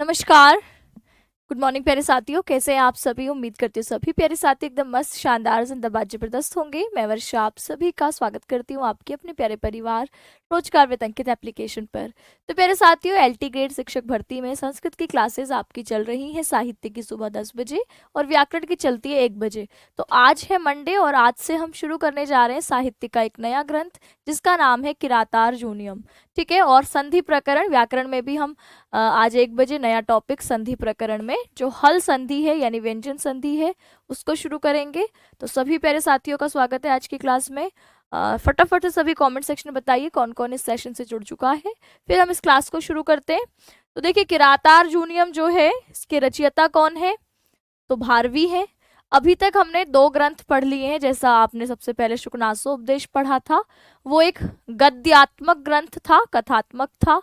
नमस्कार। Good morning प्यारे साथियों, कैसे हैं आप सभी। उम्मीद करती हूँ सभी प्यारे साथी एकदम मस्त शानदार जिंदाबाद जबरदस्त होंगे। मैं वर्षा आप सभी का स्वागत करती हूँ आपके अपने प्यारे परिवार रोजगार विद अंकित एप्लीकेशन पर। तो प्यारे साथियों, एलटी ग्रेड शिक्षक भर्ती में संस्कृत की क्लासेस आपकी चल रही हैं। साहित्य की सुबह 10 बजे और व्याकरण की चलती है 1 बजे। तो आज है मंडे और आज से हम शुरू करने जा रहे हैं साहित्य का एक नया ग्रंथ जिसका नाम है किरातार्जुनीयम। ठीक है, और संधि प्रकरण व्याकरण में भी हम आज 1 बजे नया टॉपिक संधि प्रकरण में जो हल संधि है यानी व्यंजन संधि है उसको शुरू करेंगे। तो सभी प्यारे साथियों का स्वागत है आज की क्लास में। फटाफट से सभी कमेंट सेक्शन में बताइए कौन कौन इस सेशन से जुड़ चुका है, फिर हम इस क्लास को शुरू करते हैं। तो देखिए, किरातार्जुनीयम जो है इसके रचयिता कौन है, तो भारवी है। अभी तक हमने 2 ग्रंथ पढ़ लिए हैं। जैसा आपने सबसे पहले शुकनासोपदेश पढ़ा था, वो एक गद्यात्मक ग्रंथ था, कथात्मक था।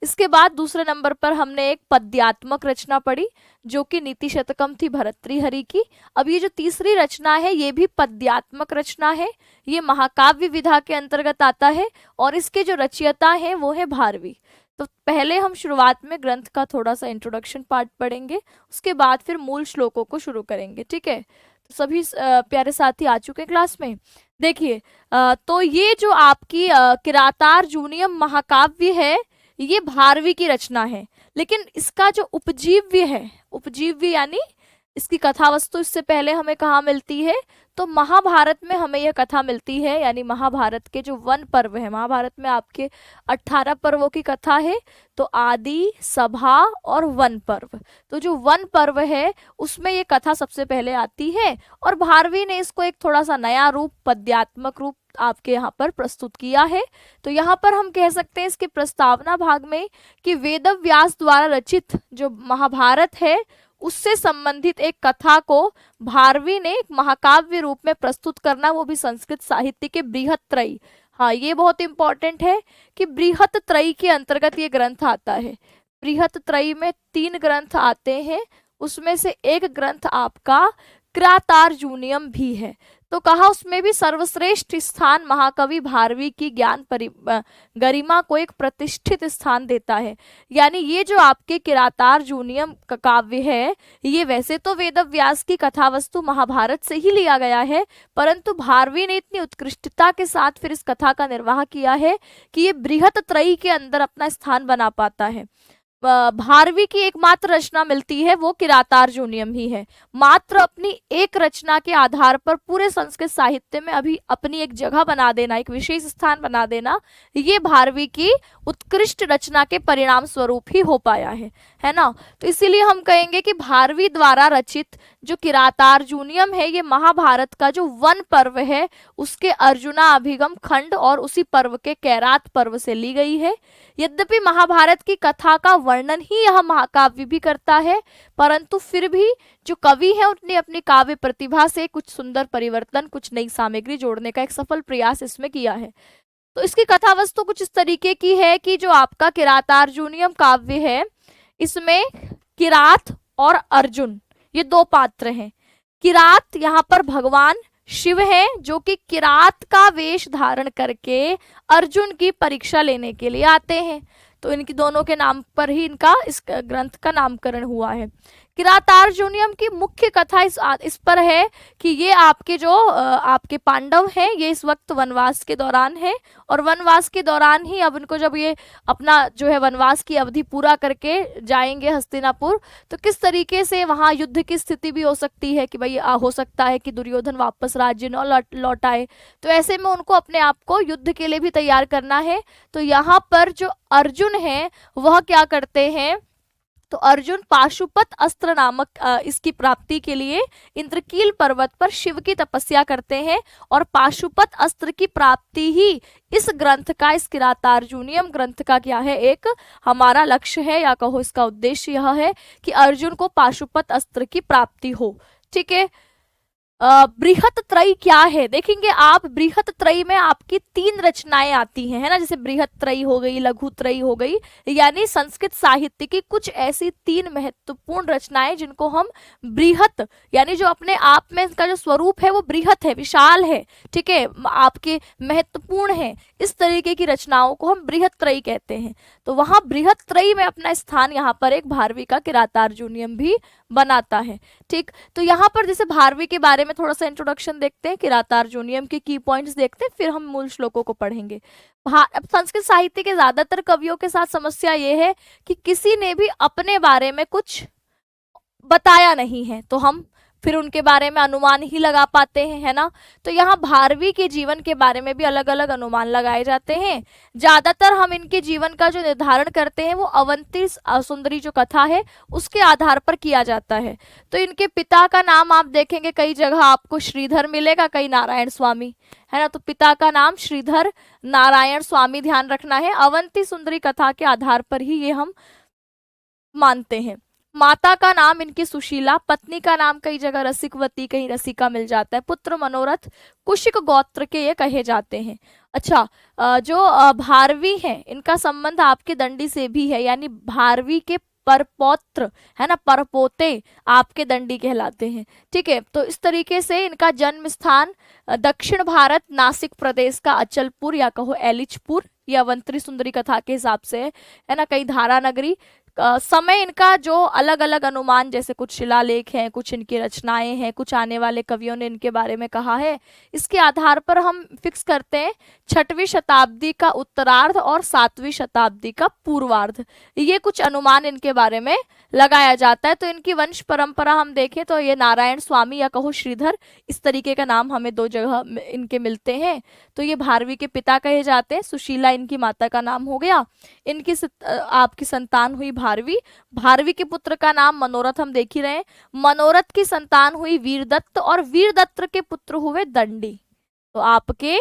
इसके बाद दूसरे नंबर पर हमने एक पद्यात्मक रचना पढ़ी जो कि नीति शतकम थी भर्तृहरि की। अब ये जो तीसरी रचना है ये भी पद्यात्मक रचना है, ये महाकाव्य विधा के अंतर्गत आता है और इसके जो रचयिता हैं वो है भारवी। तो पहले हम शुरुआत में ग्रंथ का थोड़ा सा इंट्रोडक्शन पार्ट पढ़ेंगे, उसके बाद फिर मूल श्लोकों को शुरू करेंगे। ठीक है, तो सभी प्यारे साथी आ चुके हैं क्लास में। देखिए, तो ये जो आपकी किरातार्जुनीयम महाकाव्य है ये भारवी की रचना है, लेकिन इसका जो उपजीव्य है, उपजीव्य यानी इसकी कथा वस्तु इससे पहले हमें कहाँ मिलती है, तो महाभारत में हमें यह कथा मिलती है। यानी महाभारत के जो वन पर्व है, महाभारत में आपके 18 पर्वों की कथा है, तो आदि, सभा और वन पर्व। तो जो वन पर्व है उसमें ये कथा सबसे पहले आती है और भारवी ने इसको एक थोड़ा सा नया रूप, पद्यात्मक रूप आपके यहाँ पर प्रस्तुत किया है। तो यहाँ पर हम कह सकते हैं इसके प्रस्तावना भाग में कि वेद व्यास द्वारा रचित जो महाभारत है उससे संबंधित एक कथा को भारवी ने एक महाकाव्य रूप में प्रस्तुत करना, वो भी संस्कृत साहित्य के बृहत त्रयी। हाँ, ये बहुत इंपॉर्टेंट है कि बृहत त्रयी के अंतर्गत ये ग्रंथ आता है। बृहत त्रयी में 3 ग्रंथ आते हैं, उसमें से एक ग्रंथ आपका किरातार्जुनीयम भी है। तो कहा उसमें भी सर्वश्रेष्ठ स्थान महाकवि भारवी की गरिमा को एक प्रतिष्ठित स्थान देता है। यानी ये जो आपके किरातार्जुनीयम का काव्य है ये वैसे तो वेद व्यास की कथा वस्तु महाभारत से ही लिया गया है, परंतु भारवी ने इतनी उत्कृष्टता के साथ फिर इस कथा का निर्वाह किया है कि ये बृहत त्रयी के अंदर अपना स्थान बना पाता है। भारवी की एकमात्र रचना मिलती है वो किरातार्जुनीयम ही है। मात्र अपनी एक रचना के आधार पर पूरे संस्कृत साहित्य में अभी अपनी एक जगह बना देना, एक विशेष स्थान बना देना, ये भारवी की उत्कृष्ट रचना के परिणाम स्वरूप ही हो पाया है ना। तो इसीलिए हम कहेंगे कि भारवी द्वारा रचित जो किरातार्जुनीयम है ये महाभारत का जो वन पर्व है उसके अर्जुना अभिगम खंड और उसी पर्व के कैरात पर्व से ली गई है। यद्यपि महाभारत की कथा का वर्णन ही यह महाकाव्य भी करता है, परंतु फिर भी जो कवि है उन्होंने अपनी काव्य प्रतिभा से कुछ सुंदर परिवर्तन, कुछ नई सामग्री जोड़ने का एक सफल प्रयास इसमें किया है। तो इसकी कथा वस्तु कुछ इस तरीके की है कि जो आपका किरातार्जुनीयम काव्य है इसमें किरात और अर्जुन ये 2 पात्र हैं। किरात यहाँ पर भगवान शिव है जो कि किरात का वेश धारण करके अर्जुन की परीक्षा लेने के लिए आते हैं। तो इनकी दोनों के नाम पर ही इनका इस ग्रंथ का नामकरण हुआ है। किरातार्जुनीयम की मुख्य कथा इस पर है कि ये आपके जो आपके पांडव हैं ये इस वक्त वनवास के दौरान है और वनवास के दौरान ही अब इनको जब ये अपना जो है वनवास की अवधि पूरा करके जाएंगे हस्तिनापुर, तो किस तरीके से वहाँ युद्ध की स्थिति भी हो सकती है कि भाई हो सकता है कि दुर्योधन वापस राज्य न लौट आए। तो ऐसे में उनको अपने आप को युद्ध के लिए भी तैयार करना है। तो यहाँ पर जो अर्जुन है वह क्या करते हैं, तो अर्जुन पाशुपत अस्त्र नामक इसकी प्राप्ति के लिए इंद्रकील पर्वत पर शिव की तपस्या करते हैं और पाशुपत अस्त्र की प्राप्ति ही इस ग्रंथ का, इस किरातार्जुनीयम ग्रंथ का क्या है, एक हमारा लक्ष्य है या कहो इसका उद्देश्य यह है कि अर्जुन को पाशुपत अस्त्र की प्राप्ति हो। ठीक है, बृहत त्रयी क्या है, देखेंगे आप बृहत त्रयी में आपकी 3 रचनाएं आती हैं, है ना, जैसे बृहत त्रयी हो गई, लघु त्रयी हो गई, यानी संस्कृत साहित्य की कुछ ऐसी 3 महत्वपूर्ण रचनाएं जिनको हम बृहत, यानी जो अपने आप में इसका जो स्वरूप है वो बृहत है, विशाल है, ठीक है, आपके महत्वपूर्ण है, इस तरीके की रचनाओं को हम बृहत त्रयी कहते हैं। तो वहां बृहत त्रयी में अपना स्थान यहाँ पर एक भारवी का किरातार्जुनीयम भी बनाता है। ठीक, तो यहाँ पर जैसे भारवी के बारे में थोड़ा सा इंट्रोडक्शन देखते हैं, किरातार्जुनीयम के की पॉइंट्स देखते हैं, फिर हम मूल श्लोकों को पढ़ेंगे। अब संस्कृत साहित्य के ज्यादातर कवियों के साथ समस्या ये है कि किसी ने भी अपने बारे में कुछ बताया नहीं है, तो हम फिर उनके बारे में अनुमान ही लगा पाते हैं, है ना। तो यहाँ भारवी के जीवन के बारे में भी अलग अलग अनुमान लगाए जाते हैं। ज्यादातर हम इनके जीवन का जो निर्धारण करते हैं वो अवंती सुंदरी जो कथा है उसके आधार पर किया जाता है। तो इनके पिता का नाम आप देखेंगे कई जगह आपको श्रीधर मिलेगा, कई नारायण स्वामी, है ना। तो पिता का नाम श्रीधर नारायण स्वामी ध्यान रखना है। अवंती सुंदरी कथा के आधार पर ही ये हम मानते हैं। माता का नाम इनकी सुशीला, पत्नी का नाम कई जगह रसिकवती, कहीं रसिका मिल जाता है, पुत्र मनोरथ, कुशिक गोत्र के ये कहे जाते हैं। अच्छा, जो भारवी हैं इनका संबंध आपके दंडी से भी है, यानी भारवी के परपौत्र, है ना, परपोते आपके दंडी कहलाते हैं। ठीक है, तो इस तरीके से इनका जन्म स्थान दक्षिण भारत नासिक प्रदेश का अचलपुर या कहो एलिचपुर, ये अवंती सुंदरी कथा के हिसाब से है ना, कई धारा नगरी। समय इनका जो अलग अलग अनुमान, जैसे कुछ शिलालेख हैं, कुछ इनकी रचनाएं हैं, कुछ आने वाले कवियों ने इनके बारे में कहा है, इसके आधार पर हम फिक्स करते हैं 6वीं शताब्दी का उत्तरार्ध और 7वीं शताब्दी का पूर्वार्ध, ये कुछ अनुमान इनके बारे में लगाया जाता है। तो इनकी वंश परंपरा हम देखें तो ये नारायण स्वामी या कहो श्रीधर, इस तरीके का नाम हमें 2 जगह इनके मिलते हैं। तो ये भारवी के पिता कहे जाते हैं, सुशीला इनकी माता का नाम हो गया। इनकी आपकी संतान हुई भारवी, भारवी के पुत्र का नाम मनोरथ हम देख ही रहे हैं, मनोरथ की संतान हुई वीरदत्त और वीरदत्त के पुत्र हुए दंडी। तो आपके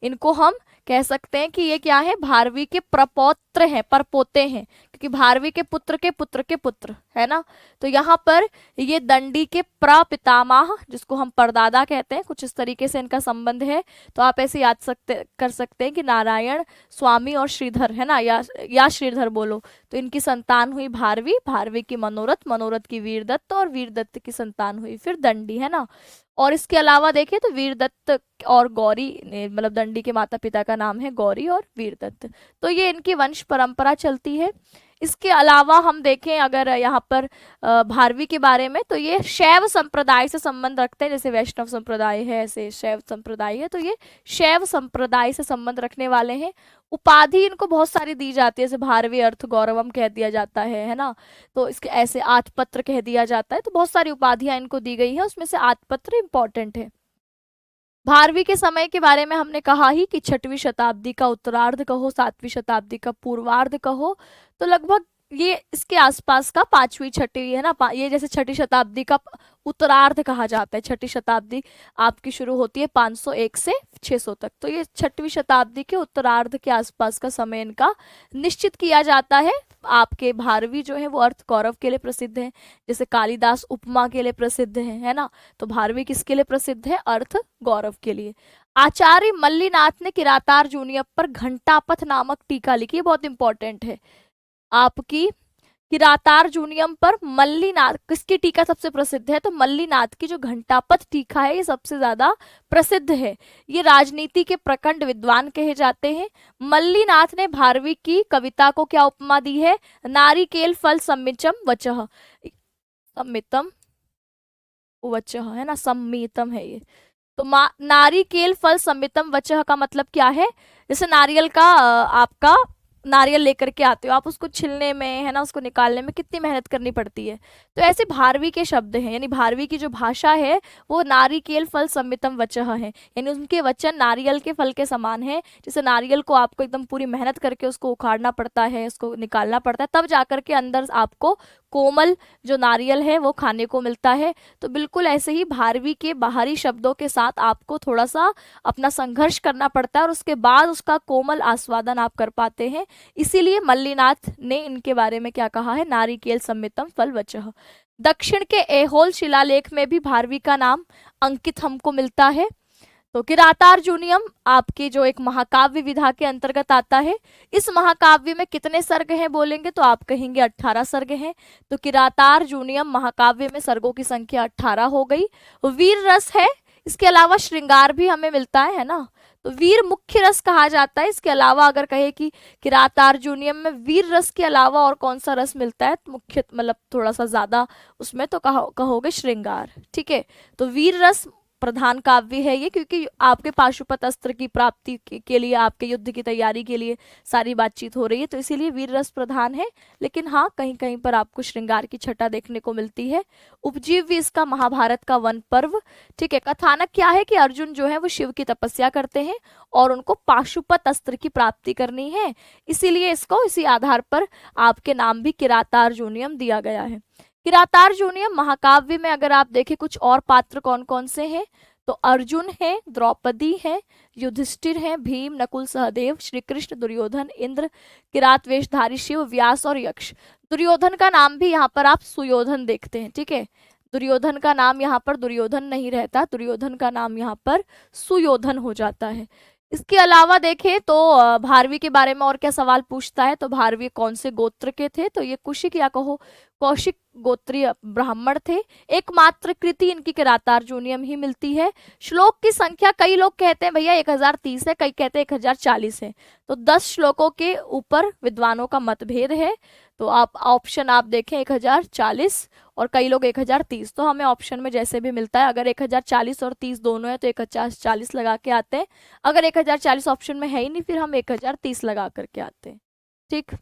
इनको हम कह सकते हैं कि ये क्या है, भारवी के प्रपौत्र हैं, परपोते हैं, क्योंकि भारवी के पुत्र के पुत्र के पुत्र, है ना। तो यहाँ पर ये दंडी के प्रपितामह, जिसको हम परदादा कहते हैं, कुछ इस तरीके से इनका संबंध है। तो आप ऐसे याद कर सकते हैं कि नारायण स्वामी और श्रीधर, है ना, या श्रीधर बोलो। तो इनकी संतान हुई भारवी, भारवी की मनोरथ, मनोरथ की वीरदत्त और वीरदत्त की संतान हुई फिर दंडी, है ना। और इसके अलावा देखें तो वीरदत्त और गौरी, मतलब दंडी के माता पिता का नाम है गौरी और वीरदत्त। तो ये इनकी वंश परंपरा चलती है। इसके अलावा हम देखें अगर यहाँ पर भारवी के बारे में, तो ये शैव संप्रदाय से संबंध रखते हैं, जैसे वैष्णव संप्रदाय है ऐसे शैव संप्रदाय है, तो ये शैव संप्रदाय से संबंध रखने वाले हैं। उपाधि इनको बहुत सारी दी जाती है, जैसे भारवी अर्थ गौरवम कह दिया जाता है ना। तो इसके ऐसे आठपत्र कह दिया जाता है। तो बहुत सारी उपाधियां इनको दी गई है, उसमें से आठपत्र इंपॉर्टेंट है। भारवी के समय के बारे में हमने कहा ही कि 6वीं शताब्दी का उत्तरार्ध कहो, 7वीं शताब्दी का पूर्वार्ध कहो, तो लगभग ये इसके आसपास का 5वीं 6वीं, है ना। ये जैसे 6वीं शताब्दी का उत्तरार्ध कहा जाता है, 6वीं शताब्दी आपकी शुरू होती है 501 से 600 तक। तो ये 6वीं शताब्दी के उत्तरार्ध के आसपास का समय इनका निश्चित किया जाता है। आपके भारवी जो है वो अर्थ गौरव के लिए प्रसिद्ध है, जैसे कालिदास उपमा के लिए प्रसिद्ध है ना। तो भारवी किसके लिए प्रसिद्ध है, अर्थ गौरव के लिए। आचार्य मल्लीनाथ ने किरातार्जुनीय पर घंटापथ नामक टीका लिखी, बहुत इंपॉर्टेंट है। आपकी किरातार्जुनीयम पर मल्लीनाथ, किसकी टीका सबसे प्रसिद्ध है, तो मल्लीनाथ की जो घंटापथ टीका है ये सबसे ज्यादा प्रसिद्ध है। ये राजनीति के प्रखंड विद्वान कहे जाते हैं। मल्लीनाथ ने भारवी की कविता को क्या उपमा दी है, नारिकेल फल सम्मितम वचः, सम्मितम वचः, है ना, सम्मितम है ये। तो नारिकेल फल सम्मितम वचः का मतलब क्या है, जैसे नारियल का आपका नारियल लेकर के आते हो आप, उसको छिलने में, है ना, उसको निकालने में कितनी मेहनत करनी पड़ती है। तो ऐसे भारवी के शब्द हैं, यानी भारवी की जो भाषा है वो नारिकेल फल सम्मितम वचः है, यानी उनके वचन नारियल के फल के समान है। जैसे नारियल को आपको एकदम पूरी मेहनत करके उसको उखाड़ना पड़ता है, उसको निकालना पड़ता है, तब जाकर के अंदर आपको कोमल जो नारियल है वो खाने को मिलता है। तो बिल्कुल ऐसे ही भारवी के बाहरी शब्दों के साथ आपको थोड़ा सा अपना संघर्ष करना पड़ता है और उसके बाद उसका कोमल आस्वादन आप कर पाते हैं। इसीलिए मल्लीनाथ ने इनके बारे में क्या कहा है, नारिकेल सम्मितम फल वचः। दक्षिण के ऐहोल शिलालेख में भी भारवी का नाम अंकित हमको मिलता है। तो किरातार्जुनीयम आपकी जो एक महाकाव्य विधा के अंतर्गत आता है। इस महाकाव्य में कितने सर्ग हैं बोलेंगे तो आप कहेंगे 18 सर्ग हैं। तो किरातार्जुनीयम महाकाव्य में सर्गों की संख्या 18 हो गई। वीर रस है, इसके अलावा श्रृंगार भी हमें मिलता है ना। तो वीर मुख्य रस कहा जाता है। इसके अलावा अगर कहे कि किरातार्जुनीयम में वीर रस के अलावा और कौन सा रस मिलता है, तो मुख्य मतलब थोड़ा सा ज्यादा उसमें तो कहोगे श्रृंगार। ठीक है, तो वीर रस प्रधान काव्य है ये, क्योंकि आपके पाशुपत अस्त्र की प्राप्ति के लिए, आपके युद्ध की तैयारी के लिए सारी बातचीत हो रही है, तो इसीलिए वीर रस प्रधान है। लेकिन हाँ, कहीं कहीं पर आपको श्रृंगार की छटा देखने को मिलती है। उपजीव्य इसका महाभारत का वन पर्व। ठीक है, कथानक क्या है कि अर्जुन जो है वो शिव की तपस्या करते हैं और उनको पाशुपत अस्त्र की प्राप्ति करनी है, इसीलिए इसको इसी आधार पर आपके नाम भी किरातार्जुनीयम दिया गया है। किरातार्जुनीयम महाकाव्य में अगर आप देखें कुछ और पात्र कौन कौन से हैं, तो अर्जुन है, द्रौपदी है, युधिष्ठिर है, भीम, नकुल, सहदेव, श्री कृष्ण, दुर्योधन, इंद्र, किरात वेशधारी शिव, व्यास और यक्ष। दुर्योधन का नाम भी यहाँ पर आप सुयोधन देखते हैं। ठीक है, दुर्योधन का नाम यहाँ पर दुर्योधन नहीं रहता, दुर्योधन का नाम यहाँ पर सुयोधन हो जाता है। इसके अलावा देखें तो भारवी के बारे में और क्या सवाल पूछता है, तो भारवी कौन से गोत्र के थे, तो ये कुशिक या कहो कौशिक गोत्रीय ब्राह्मण थे। एकमात्र कृति इनकी किरातार्जुनीयम ही मिलती है। श्लोक की संख्या कई लोग कहते हैं भैया 1030 है, कई कहते हैं 1040 है, तो 10 श्लोकों के ऊपर विद्वानों का मतभेद है। तो आप ऑप्शन आप देखें 1040 और कई लोग 1030, तो हमें ऑप्शन में जैसे भी मिलता है, अगर 1040 और 30 दोनों है तो 1040 लगा के आते हैं। अगर 1040 ऑप्शन में है ही नहीं, फिर हम 1030 लगा करके आते हैं। ठीक,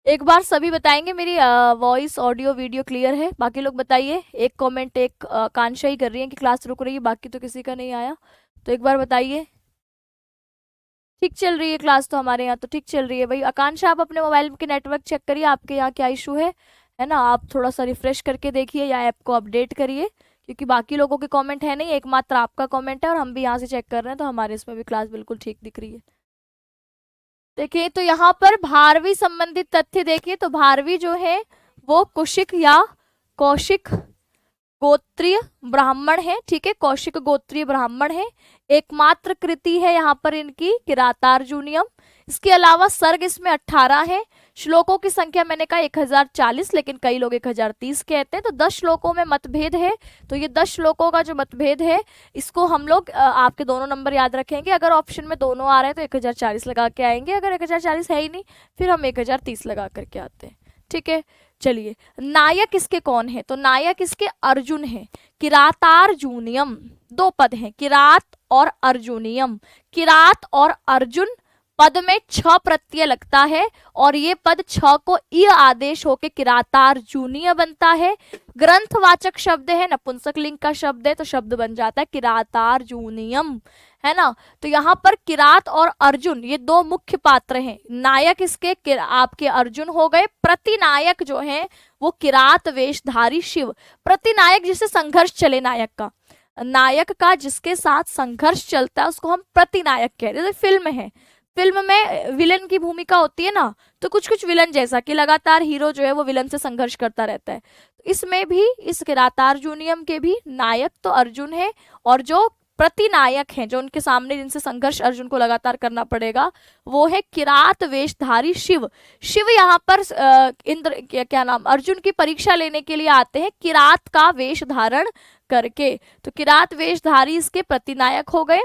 एक बार सभी बताएंगे मेरी वॉइस ऑडियो वीडियो क्लियर है? बाकी लोग बताइए। एक कमेंट एक कांशा ही कर रही है कि क्लास रुक रही है, बाकी तो किसी का नहीं आया, तो एक बार बताइए। ठीक चल रही है क्लास तो हमारे यहाँ तो ठीक चल रही है भाई। आकांक्षा आप अपने मोबाइल के नेटवर्क चेक करिए, आपके यहाँ क्या इशू है ना। आप थोड़ा सा रिफ्रेश करके देखिए या ऐप को अपडेट करिए, क्योंकि बाकी लोगों के कमेंट है नहीं, एकमात्र आपका कमेंट है और हम भी यहाँ से चेक कर रहे हैं, तो हमारे इसमें भी क्लास बिल्कुल ठीक दिख रही है। देखिए तो यहाँ पर भारवी संबंधित तथ्य देखिए, तो भारवी जो है वो कुशिक या कौशिक गोत्रीय ब्राह्मण है। ठीक है, कौशिक गोत्रीय ब्राह्मण है। एकमात्र कृति है यहाँ पर इनकी किरातार्जुनीयम। इसके अलावा सर्ग इसमें 18 है। श्लोकों की संख्या मैंने कहा 1040, लेकिन कई लोग 1030 कहते हैं, तो 10 श्लोकों में मतभेद है। तो ये 10 श्लोकों का जो मतभेद है, इसको हम लोग आपके दोनों नंबर याद रखेंगे। अगर ऑप्शन में दोनों आ रहे हैं तो 1040 लगा के आएंगे, अगर 1040 है ही नहीं फिर हम 1030 लगा करके आते हैं। ठीक है, चलिए नायक इसके कौन है, तो नायक इसके अर्जुन है। किरातार्जुनीयम दो पद हैं, किरात और अर्जुनियम। किरात और अर्जुन पद में छ प्रत्यय लगता है और ये पद छ को इ आदेश होके किरातार्जुनीय बनता है। ग्रंथवाचक शब्द है, नपुंसक लिंग का शब्द है, तो शब्द बन जाता है किरातार्जुनीयम, है ना। तो यहाँ पर किरात और अर्जुन ये दो मुख्य पात्र हैं। नायक इसके आपके अर्जुन हो गए। प्रतिनायक जो है वो किरात वेशधारी शिव। प्रतिनायक जिससे संघर्ष चले, नायक का जिसके साथ संघर्ष चलता है उसको हम प्रतिनायक कहते हैं। जैसे फिल्म है, फिल्म में विलन की भूमिका होती है ना, तो कुछ कुछ विलन जैसा कि लगातार हीरो जो है वो विलन से संघर्ष करता रहता है। तो इसमें भी इस किरातार्जुनीयम के भी नायक तो अर्जुन है, और जो प्रतिनायक हैं, जो उनके सामने जिनसे संघर्ष अर्जुन को लगातार करना पड़ेगा, वो है किरात वेशधारी शिव। शिव यहाँ पर इंद्र क्या नाम अर्जुन की परीक्षा लेने के लिए आते हैं किरात का वेश धारण करके। तो किरात वेशधारी इसके प्रतिनायक हो गए।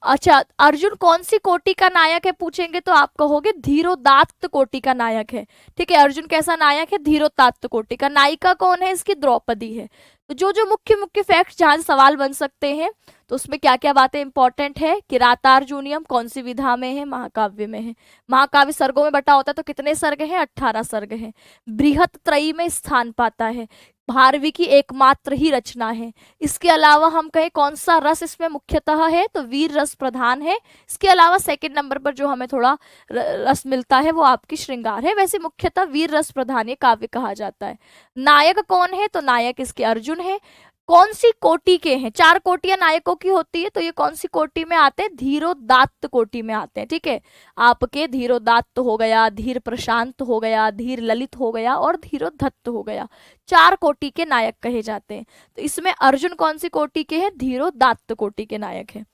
अच्छा, अर्जुन कौन सी कोटि का नायक है पूछेंगे तो आप कहोगे धीरोदात्त कोटि का नायक है। ठीक है, अर्जुन कैसा नायक है, धीरोदात्त कोटि का। नायिका कौन है इसकी, द्रौपदी है। तो जो जो मुख्य मुख्य फैक्ट जहां से सवाल बन सकते हैं, तो उसमें क्या क्या बातें इंपॉर्टेंट है। किरातार्जुनीयम कौन सी विधा में है, महाकाव्य में है। महाकाव्य सर्गों में बटा होता है, तो कितने सर्ग हैं, 18 सर्ग हैं। बृहत त्रयी में स्थान पाता है, भारवी की एकमात्र ही रचना है। इसके अलावा हम कहें कौन सा रस इसमें मुख्यतः है, तो वीर रस प्रधान है। इसके अलावा सेकंड नंबर पर जो हमें थोड़ा रस मिलता है वो आपकी श्रृंगार है। वैसे मुख्यतः वीर रस प्रधान ये काव्य कहा जाता है। नायक कौन है, तो नायक इसके अर्जुन अर्जुन है, कौन सी कोटि के हैं? 4 कोटियां नायकों की होती है, तो ये कौन सी कोटि में आते हैं? धीरोदात्त कोटि में आते हैं। ठीक है, आपके धीरोदात्त हो गया, धीर प्रशांत हो गया, धीर ललित हो गया और धीरोधत्त हो गया, 4 कोटि के नायक कहे जाते हैं। तो इसमें अर्जुन कौन सी कोटि के हैं? धीरोदात्त कोटि के नायक है।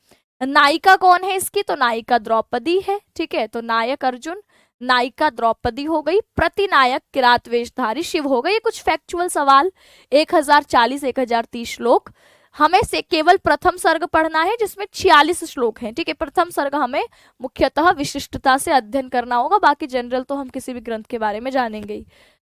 नायिका कौन है इसकी? तो नायिका द्रौपदी है। ठीक है, तो नायक अर्जुन, नायिका द्रौपदी हो गई, प्रतिनायक किरात वेशधारी शिव हो गए। ये कुछ फैक्चुअल सवाल, 1040 1030 श्लोक। हमें से केवल प्रथम सर्ग पढ़ना है जिसमें 46 श्लोक हैं। ठीक है, प्रथम सर्ग हमें मुख्यतः विशिष्टता से अध्ययन करना होगा, बाकी जनरल तो हम किसी भी ग्रंथ के बारे में जानेंगे ही।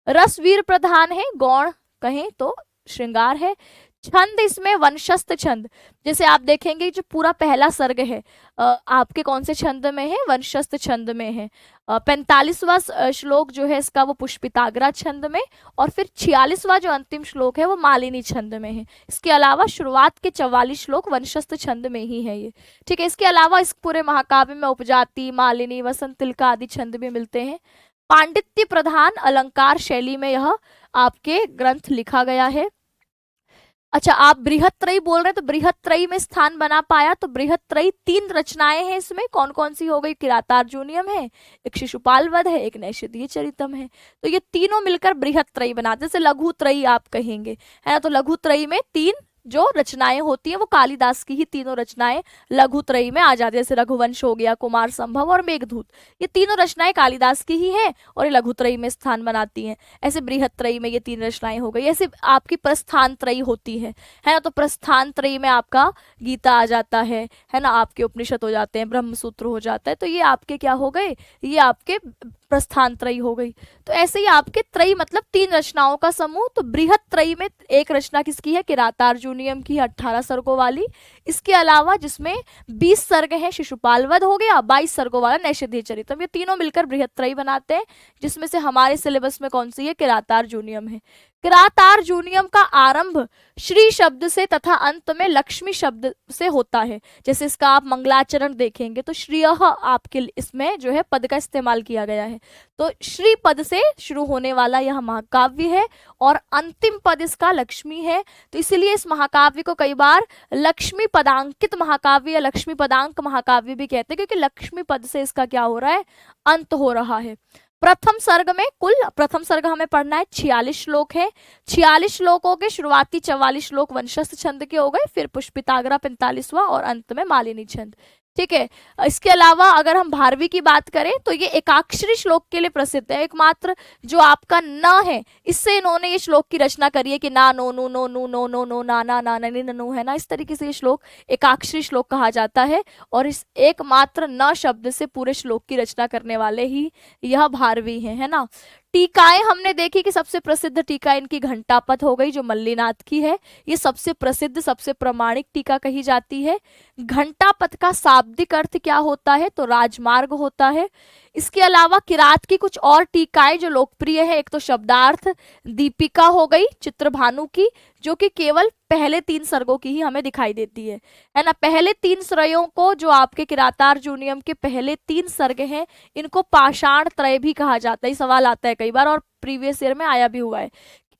रस वीर प्रधान है, गौण कहें तो श्रृंगार है। छंद इसमें वंशस्थ छंद, जैसे आप देखेंगे जो पूरा पहला सर्ग है आपके कौन से छंद में है? वंशस्थ छंद में है। 45वां श्लोक जो है इसका वो पुष्पिताग्रा छंद में, और फिर 46वां जो अंतिम श्लोक है वो मालिनी छंद में है। इसके अलावा शुरुआत के 44 श्लोक वंशस्थ छंद में ही है ये। ठीक है, इसके अलावा इस पूरे महाकाव्य में उपजाति, मालिनी, वसंत तिलका आदि छंद भी मिलते हैं। पांडित्य प्रधान अलंकार शैली में यह आपके ग्रंथ लिखा गया है। अच्छा, आप बृहत्त्रयी बोल रहे हैं, तो बृहत्त्रयी में स्थान बना पाया, तो बृहत्त्रयी 3 रचनाएं हैं इसमें। कौन कौन सी हो गई? किरातार्जुनीयम है, एक शिशुपाल वध है, एक नैषधीय चरितम है। तो ये तीनों मिलकर बृहत्त्रयी बनाते, जैसे लघुत्रयी आप कहेंगे, है ना। तो लघुत्रयी में 3 जो रचनाएं होती हैं वो कालिदास की ही तीनों रचनाएं लघुत्रयी में आ जाती है, जैसे रघुवंश हो गया, कुमार संभव और मेघदूत। ये तीनों रचनाएं कालिदास की ही हैं और ये लघुत्रयी में स्थान बनाती हैं। ऐसे बृहत्त्रयी में ये 3 रचनाएं हो गई। ऐसे आपकी प्रस्थानत्रयी होती है ना। तो प्रस्थानत्रयी में आपका गीता आ जाता है ना, आपके उपनिषद हो जाते हैं, ब्रह्मसूत्र हो जाता है। तो ये आपके क्या हो गए? ये आपके प्रस्थानत्रयी हो गई। तो ऐसे ही आपके त्रयी मतलब 3 रचनाओं का समूह। तो बृहत्त्रयी में एक रचना किसकी है? किरातार्जुनीयम की, 18 सर्गों वाली। इसके अलावा जिसमें 20 सर्ग हैं, शिशुपाल वध हो गया, 22 सर्गों वाला नैषधीय चरितम। ये तीनों मिलकर बृहत्त्रयी बनाते हैं, जिसमें से हमारे सिलेबस में कौन सी है? किरातार्जुनीयम है। किरातार्जुनीयम का आरंभ श्री शब्द से तथा अंत में लक्ष्मी शब्द से होता है। जैसे इसका आप मंगलाचरण देखेंगे तो श्रीयः आपके इसमें जो है पद का इस्तेमाल किया गया है। तो श्री पद से शुरू होने वाला यह महाकाव्य है और अंतिम पद इसका लक्ष्मी है। तो इसीलिए इस महाकाव्य को कई बार लक्ष्मी पदांकित महाकाव्य या लक्ष्मी पदांक महाकाव्य भी कहते हैं, क्योंकि लक्ष्मी पद से इसका क्या हो रहा है? अंत हो रहा है। प्रथम सर्ग में कुल प्रथम सर्ग हमें पढ़ना है, 46 श्लोक है। 46 श्लोकों के शुरुआती 44 श्लोक वंशस्थ छंद के हो गए, फिर पुष्पिताग्रा 45वां और अंत में मालिनी छंद। ठीक है, इसके अलावा अगर हम भारवी की बात करें तो ये एकाक्षरी श्लोक के लिए प्रसिद्ध है। एकमात्र जो आपका न है, इससे इन्होंने ये श्लोक की रचना करी है कि ना no no no no no no no ना ना ना नी नो, है ना। इस तरीके से ये श्लोक एकाक्षरी श्लोक कहा जाता है और इस एकमात्र न शब्द से पूरे श्लोक की रचना करने वाले ही यह भारवी हैं, है ना। टीकाएं हमने देखी कि सबसे प्रसिद्ध टीका इनकी घंटापद हो गई, जो मल्लीनाथ की है। ये सबसे प्रसिद्ध, सबसे प्रमाणिक टीका कही जाती है। घंटापद का शाब्दिक अर्थ क्या होता है? तो राजमार्ग होता है। इसके अलावा किरात की कुछ और टीकाएं जो लोकप्रिय है, एक तो शब्दार्थ दीपिका हो गई चित्रभानु की, जो कि केवल पहले 3 सर्गों की ही हमें दिखाई देती है ना। पहले 3 श्रयों को, जो आपके किरातार्जुनीयम के पहले 3 सर्ग हैं, इनको पाषाण त्रय भी कहा जाता है। सवाल आता है कई बार और प्रीवियस ईयर में आया भी हुआ है।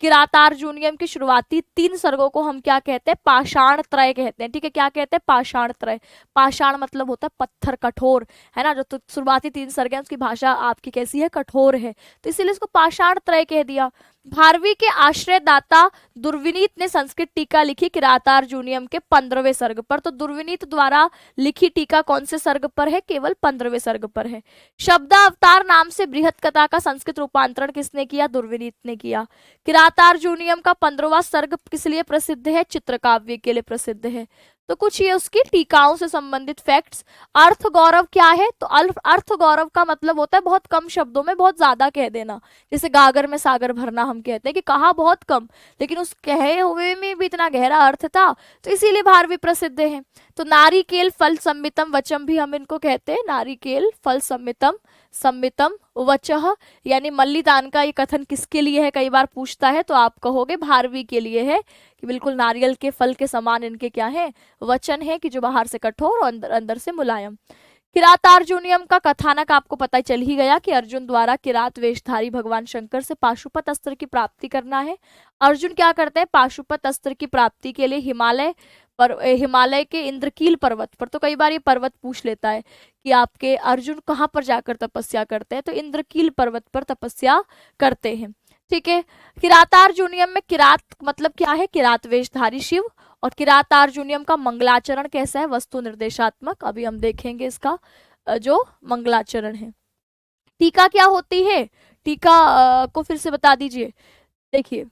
किरातार्जुनीयम की शुरुआती 3 सर्गों को हम क्या कहते हैं? पाषाण त्रय कहते हैं। ठीक है, क्या कहते हैं? पाषाण त्रय। पाषाण मतलब होता है पत्थर, कठोर, है ना। जो तो शुरुआती 3 सर्ग हैं उसकी भाषा आपकी कैसी है? कठोर है, तो इसीलिए इसको पाषाण त्रय कह दिया। भारवी के आश्रयदाता दुर्विनीत ने संस्कृत टीका लिखी किरातार्जुनीयम के 15वें सर्ग पर। तो दुर्विनीत द्वारा लिखी टीका कौन से सर्ग पर है? केवल 15वें सर्ग पर है। शब्दावतार नाम से बृहत कथा का संस्कृत रूपांतरण किसने किया? दुर्विनीत ने किया। किरातार्जुनीयम का 15वां सर्ग किस लिए प्रसिद्ध है? चित्रकाव्य के लिए प्रसिद्ध है। तो कुछ ये उसकी टीकाओं से संबंधित फैक्ट्स। अर्थ गौरव क्या है? तो अर्थ गौरव का मतलब होता है बहुत कम शब्दों में बहुत ज्यादा कह देना। जैसे गागर में सागर भरना हम कहते हैं कि कहा बहुत कम, लेकिन उस कहे हुए में भी इतना गहरा अर्थ था, तो इसीलिए भारवी प्रसिद्ध है। तो नारिकेल फल सम्मितम वचम भी हम इनको कहते हैं। नारिकेल फल सम्मितम, सम्मितम वचः, यानी मल्लीदान का ये कथन किसके लिए है? कई बार पूछता है, तो आप कहोगे भारवी के लिए है कि बिल्कुल नारियल के फल के समान इनके क्या है? वचन है कि जो बाहर से कठोर और अंदर से मुलायम। किरातार्जुनीयम का कथानक आपको पता चल ही गया कि अर्जुन द्वारा किरात वेशधारी भगवान शंकर से पाशुपत अस्त्र की प्राप्ति करना है। अर्जुन क्या करते हैं, पाशुपत अस्त्र की प्राप्ति के लिए हिमालय के इंद्रकील पर्वत पर, तो कई बार ये पर्वत पूछ लेता है कि आपके अर्जुन कहाँ पर जाकर तपस्या करते हैं, तो इंद्रकील पर्वत पर तपस्या करते हैं। ठीक है। किरातार्जुनीयम में किरात मतलब क्या है, किरात वेशधारी शिव। और किरातार्जुनीयम का मंगलाचरण कैसा है, वस्तु निर्देशात्मक। अभी हम देखेंगे इसका जो मंगलाचरण है। टीका क्या होती है, टीका को फिर से बता दीजिए। देखिए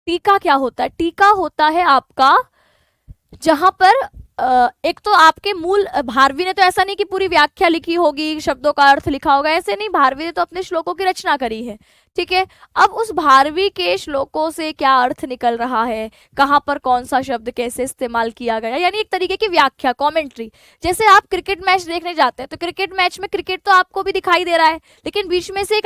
टीका क्या होता है, टीका होता है आपका जहां पर एक तो आपके मूल, भारवी ने तो ऐसा नहीं कि पूरी व्याख्या लिखी होगी, शब्दों का अर्थ लिखा होगा, ऐसे नहीं। भारवी ने तो अपने श्लोकों की रचना करी है। ठीक है। अब उस भारवी के श्लोकों से क्या अर्थ निकल रहा है, कहाँ पर कौन सा शब्द कैसे इस्तेमाल किया गया, यानी एक तरीके की व्याख्या, कमेंट्री। जैसे आप क्रिकेट मैच देखने जाते हैं तो क्रिकेट मैच में क्रिकेट तो आपको भी दिखाई दे रहा है, लेकिन बीच में से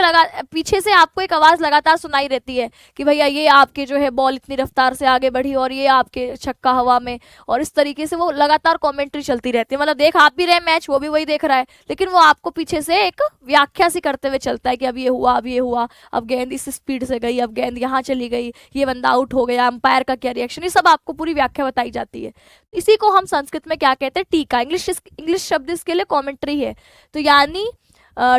पीछे से आपको एक आवाज लगातार सुनाई रहती है कि भैया ये आपके जो है बॉल इतनी रफ्तार से आगे बढ़ी और ये आपके छक्का हवा में, और इस तरीके से वो लगातार कमेंट्री चलती रहती है। मतलब देख आप भी रहे मैच, वो भी वही देख रहा है, लेकिन वो आपको पीछे से एक व्याख्या सी करते हुए चलता है कि अब ये हुआ, अब ये हुआ, अब गेंद इस स्पीड से गई, अब गेंद यहाँ चली गई, ये बंदा आउट हो गया, अंपायर का क्या रिएक्शन, ये सब आपको पूरी व्याख्या बताई जाती है। इसी को हम संस्कृत में क्या कहते हैं, टीका। इंग्लिश शब्द इसके लिए कमेंट्री है। तो यानी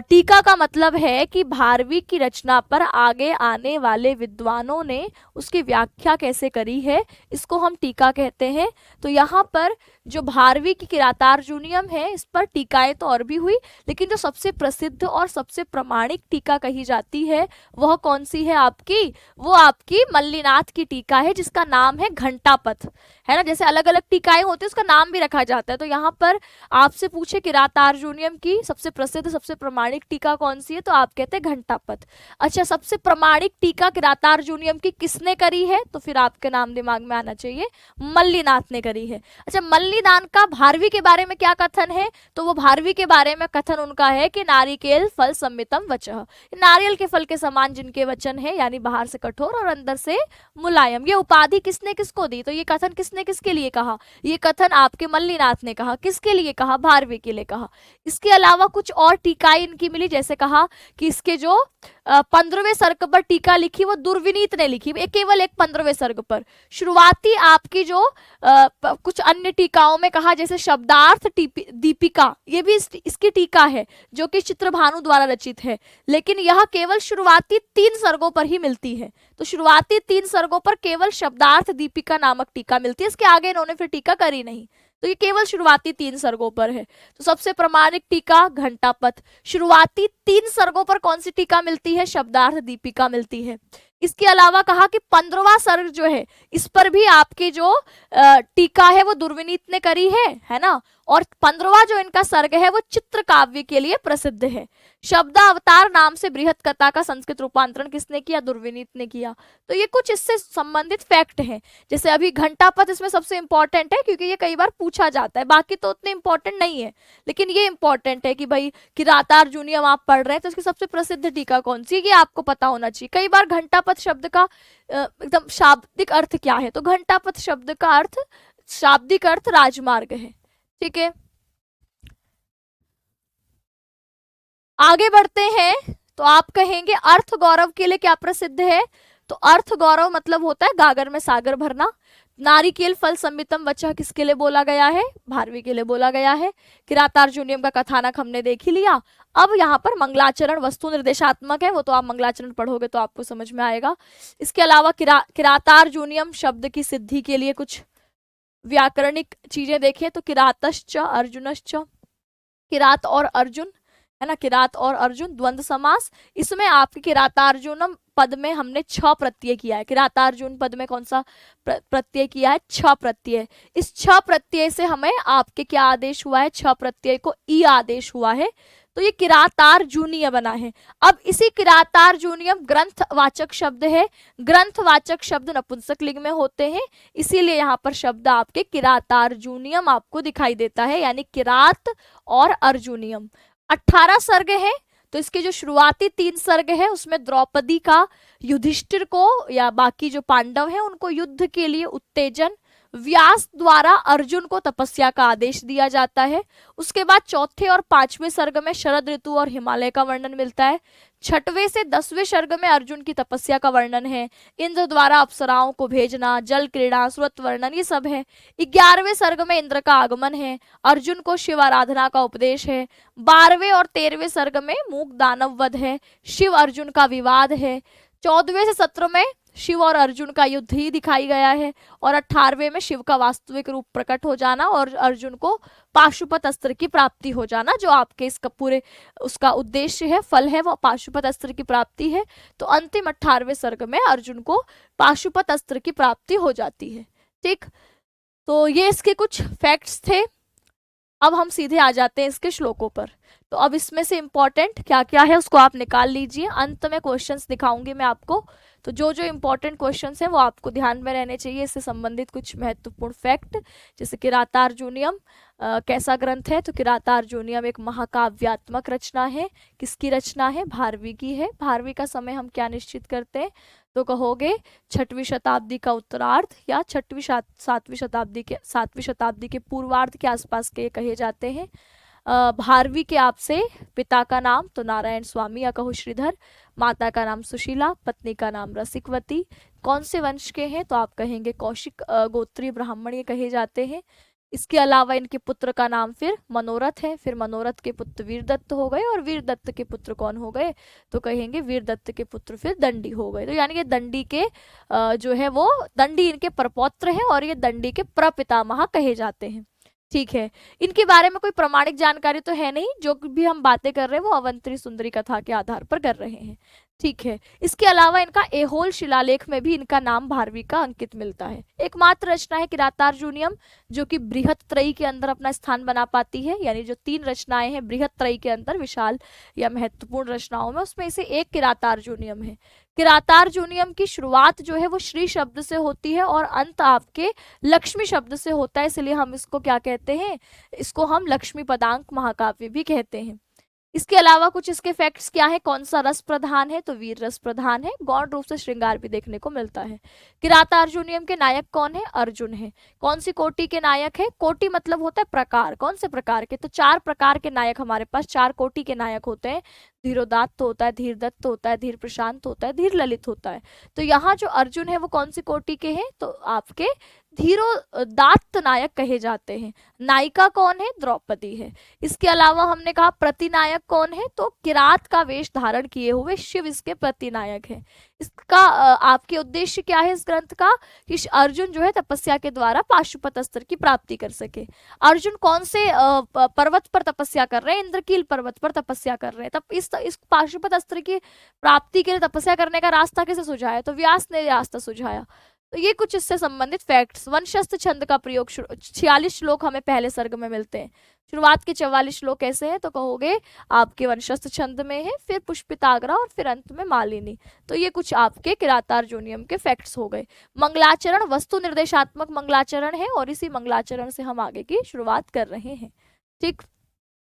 टीका का मतलब है कि भारवी की रचना पर आगे आने वाले विद्वानों ने उसकी व्याख्या कैसे करी है, इसको हम टीका कहते हैं। तो यहाँ पर जो भारवी की किरातार्जुनीयम है, इस पर टीकाएं तो और भी हुई, लेकिन जो सबसे प्रसिद्ध और सबसे प्रमाणिक टीका कही जाती है वह कौन सी है आपकी, वो आपकी मल्लिनाथ की टीका है, जिसका नाम है घंटापथ, है ना। जैसे अलग अलग टीकाएं होती है, उसका नाम भी रखा जाता है। तो यहाँ पर आपसे पूछे किरातार्जुनीयम की सबसे प्रसिद्ध सबसे प्रमाणिक टीका कौन सी है, तो आप कहते हैं घंटापथ। अच्छा, सबसे प्रमाणिक टीका किरातार्जुनीयम की किसने करी है, तो फिर आपके नाम दिमाग में आना चाहिए, मल्लिनाथ ने करी है। अच्छा, मल्लिदान का भारवी के बारे में क्या कथन है, तो वो भारवी के बारे में कथन उनका है कि नारिकेल फल सम्मितम वचः, नारियल के फल के समान जिनके वचन है, यानी बाहर से कठोर और अंदर से मुलायम। ये उपाधि किसने किसको दी, तो ये कथन किसने किसके लिए कहा, ये कथन आपके मल्लिनाथ ने कहा। किसके लिए कहा, भारवी के लिए कहा। इसके अलावा कुछ और टीकाएं इनकी मिली, जैसे कहा कि इसके जो 15वें सर्ग पर टीका लिखी वो दुर्विनीत ने लिखी, केवल एक 15वें सर्ग पर। शुरुआती आपकी जो कुछ अन्य टीकाओं में कहा, जैसे शब्दार्थ दीपिका, ये भी इसकी टीका है जो कि चित्रभानु द्वारा रचित है, लेकिन यह केवल शुरुआती 3 सर्गों पर ही मिलती है। तो शुरुआती 3 सर्गों पर केवल शब्दार्थ दीपिका नामक टीका मिलती है, इसके आगे इन्होंने फिर टीका करी नहीं, तो ये केवल शुरुआती 3 सर्गों पर है। तो सबसे प्रमाणिक टीका घंटापथ। शुरुआती 3 सर्गों पर कौन सी टीका मिलती है, शब्दार्थ दीपिका मिलती है। इसके अलावा कहा कि 15वां सर्ग जो है, इस पर भी आपकी जो टीका है वो दुर्विनीत ने करी है ना। और 15वां जो इनका सर्ग है वो चित्र काव्य के लिए प्रसिद्ध है। शब्दावतार नाम से बृहत कथा का संस्कृत रूपांतरण किसने किया, दुर्विनीत ने किया। तो ये कुछ इससे संबंधित फैक्ट हैं। जैसे अभी घंटापथ इसमें सबसे इंपॉर्टेंट है, क्योंकि ये कई बार पूछा जाता है, बाकी तो उतने इंपॉर्टेंट नहीं है, लेकिन ये इंपॉर्टेंट है कि भाई किरातार्जुनीयम आप पढ़ रहे हैं तो इसकी सबसे प्रसिद्ध टीका कौन सी, ये आपको पता होना चाहिए। कई बार घंटापथ शब्द का एकदम शाब्दिक अर्थ क्या है, तो घंटापथ शब्द का अर्थ, शाब्दिक अर्थ राजमार्ग है। ठीक है, आगे बढ़ते हैं। तो आप कहेंगे अर्थ गौरव के लिए क्या प्रसिद्ध है, तो अर्थ गौरव मतलब होता है गागर में सागर भरना। नारिकेल फल सम्मितम वचः किसके लिए बोला गया है, भारवी के लिए बोला गया है। किरातार्जुनीयम का कथानक हमने देख ही लिया। अब यहाँ पर मंगलाचरण वस्तु निर्देशात्मक है, वो तो आप मंगलाचरण पढ़ोगे तो आपको समझ में आएगा। इसके अलावा किरातार्जुनीयम शब्द की सिद्धि के लिए कुछ व्याकरणिक चीजें देखिए, तो किरातश्च अर्जुनश्च, किरात और अर्जुन, है ना, किरात और अर्जुन द्वंद्व समास। इसमें आपके किरातार्जुनम पद में हमने 6 प्रत्यय किया है। किरातार्जुन पद में कौन सा प्रत्यय किया है, 6 प्रत्यय। इस 6 प्रत्यय से हमें आपके क्या आदेश हुआ है, 6 प्रत्यय को ई आदेश हुआ है, तो ये किरातार्जुनीय बना है। अब इसी किरातार्जुनीयम ग्रंथवाचक शब्द है। ग्रंथवाचक शब्द नपुंसक लिंग में होते हैं, इसीलिए यहाँ पर शब्द आपके किरातार्जुनीयम आपको दिखाई देता है, यानी किरात और अर्जुनीयम। 18 सर्ग है, तो इसके जो शुरुआती 3 सर्ग है उसमें द्रौपदी का युधिष्ठिर को या बाकी जो पांडव हैं उनको युद्ध के लिए उत्तेजन, व्यास द्वारा अर्जुन को तपस्या का आदेश दिया जाता है। उसके बाद चौथे और पांचवें सर्ग में शरद ऋतु और हिमालय का वर्णन मिलता है। छठवें से 10वें सर्ग में अर्जुन की तपस्या का वर्णन है। इंद्र द्वारा अप्सराओं को भेजना, जल क्रीड़ा, सुरत वर्णन, ये सब है। 11वें सर्ग में इंद्र का आगमन है। अर्जुन को शिव आराधना का उपदेश है। 12वें और 13वें सर्ग में मूक दानव वध है। शिव अर्जुन का विवाद है। 14वें से 17 में शिव और अर्जुन का युद्ध ही दिखाई गया है। और 18वें में शिव का वास्तविक रूप प्रकट हो जाना और अर्जुन को पाशुपत अस्त्र की प्राप्ति हो जाना, जो आपके इसका पूरे उसका उद्देश्य है, फल है, वो पाशुपत अस्त्र की प्राप्ति है। तो अंतिम 18वें सर्ग में अर्जुन को पाशुपत अस्त्र की प्राप्ति हो जाती है। ठीक, तो ये इसके कुछ फैक्ट्स थे। अब हम सीधे आ जाते हैं इसके श्लोकों पर। तो अब इसमें से इंपॉर्टेंट क्या क्या है उसको आप निकाल लीजिए। अंत में क्वेश्चंस दिखाऊंगी मैं आपको, तो जो जो इंपॉर्टेंट क्वेश्चंस हैं वो आपको ध्यान में रहने चाहिए। इससे संबंधित कुछ महत्वपूर्ण फैक्ट, जैसे किरातार्जुनीयम कैसा ग्रंथ है, तो किरातार्जुनीयम एक महाकाव्यात्मक रचना है। किसकी रचना है? भारवी की है। भारवी का समय हम क्या निश्चित करते हैं? तो कहोगे 6वीं शताब्दी का उत्तरार्ध या 7वीं शताब्दी के पूर्वार्ध के आसपास के कहे जाते हैं। भारवी के आपसे पिता का नाम तो नारायण स्वामी या कहो श्रीधर, माता का नाम सुशीला, पत्नी का नाम रसिकवती। कौन से वंश के हैं? तो आप कहेंगे कौशिक गोत्रीय ब्राह्मण ये कहे जाते हैं। इसके अलावा इनके पुत्र का नाम फिर मनोरथ है। फिर मनोरथ के पुत्र वीरदत्त हो गए, और वीरदत्त के पुत्र कौन हो गए? तो कहेंगे वीरदत्त के पुत्र फिर दंडी हो गए। तो यानी कि दंडी के जो है वो दंडी इनके परपौत्र हैं और ये दंडी के प्रपितामह कहे जाते हैं। ठीक है, इनके बारे में कोई प्रमाणिक जानकारी तो है नहीं, जो भी हम बातें कर रहे हैं वो अवंतरी सुंदरी कथा के आधार पर कर रहे हैं। ठीक है, इसके अलावा इनका एहोल शिलालेख में भी इनका नाम भारवी का अंकित मिलता है। एकमात्र रचना है किरातार्जुनीयम, जो कि बृहत त्रयी के अंदर अपना स्थान बना पाती है। यानी जो 3 रचनाएं हैं बृहत त्रयी के अंदर, विशाल या महत्वपूर्ण रचनाओं में, उसमें से एक किरातार्जुनीयम है। किरातार्जुनीयम की शुरुआत जो है वो श्री शब्द से होती है और अंत आपके लक्ष्मी शब्द से होता है, इसलिए हम इसको क्या कहते हैं? इसको हम लक्ष्मी पदांक महाकाव्य भी कहते हैं। इसके अलावा कुछ इसके फैक्ट्स क्या है? कौन सा रस प्रधान है? तो वीर रस प्रधान है। गौण रूप से श्रृंगार भी देखने को मिलता है। किरातार्जुनीयम के नायक कौन है? अर्जुन है। कौन सी कोटि के नायक है? कोटि मतलब होता है प्रकार। कौन से प्रकार के? तो 4 प्रकार के नायक हमारे पास, 4 कोटि के नायक होते हैं। धीरोदात्त होता है, धीर दत्त होता है, धीर प्रशांत होता है, धीर ललित होता है। तो यहाँ जो अर्जुन है वो कौन सी कोटि के हैं? तो आपके धीरोदात्त नायक कहे जाते हैं। नायिका कौन है? द्रौपदी है। इसके अलावा हमने कहा प्रतिनायक कौन है? तो किरात का वेश धारण किए हुए शिव इसके प्रतिनायक है। इसका आपके उद्देश्य क्या है इस ग्रंथ का? कि अर्जुन जो है तपस्या के द्वारा पाशुपत अस्त्र की प्राप्ति कर सके। अर्जुन कौन से पर्वत पर तपस्या कर रहे हैं? इंद्रकील पर्वत पर तपस्या कर रहे हैं। तब इस पाशुपत अस्त्र की प्राप्ति के लिए तपस्या करने का रास्ता किसे सुझाया? तो व्यास ने रास्ता सुझाया। तो ये कुछ इससे संबंधित फैक्ट्स। वंशस्थ छंद का प्रयोग 46 श्लोक हमें पहले सर्ग में मिलते हैं। शुरुआत के 44 श्लोक कैसे हैं? तो कहोगे आपके वंशस्थ छंद में है, फिर पुष्पिताग्रा और फिर अंत में मालिनी। तो ये कुछ आपके किरातार्जुनीयम के फैक्ट्स हो गए। मंगलाचरण वस्तु निर्देशात्मक मंगलाचरण है और इसी मंगलाचरण से हम आगे की शुरुआत कर रहे हैं। ठीक,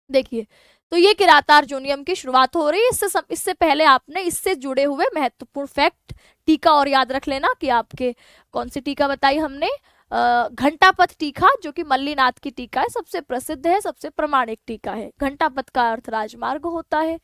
देखिए, तो ये किरातार्जुनीयम की शुरुआत हो रही है। इससे पहले आपने इससे जुड़े हुए महत्वपूर्ण फैक्ट टीका और याद रख लेना कि आपके कौन सी टीका बताई हमने? घंटापथ टीका, जो कि मल्लीनाथ की टीका है, सबसे प्रसिद्ध है, सबसे प्रमाणिक टीका है। घंटापथ का अर्थ राजमार्ग होता है।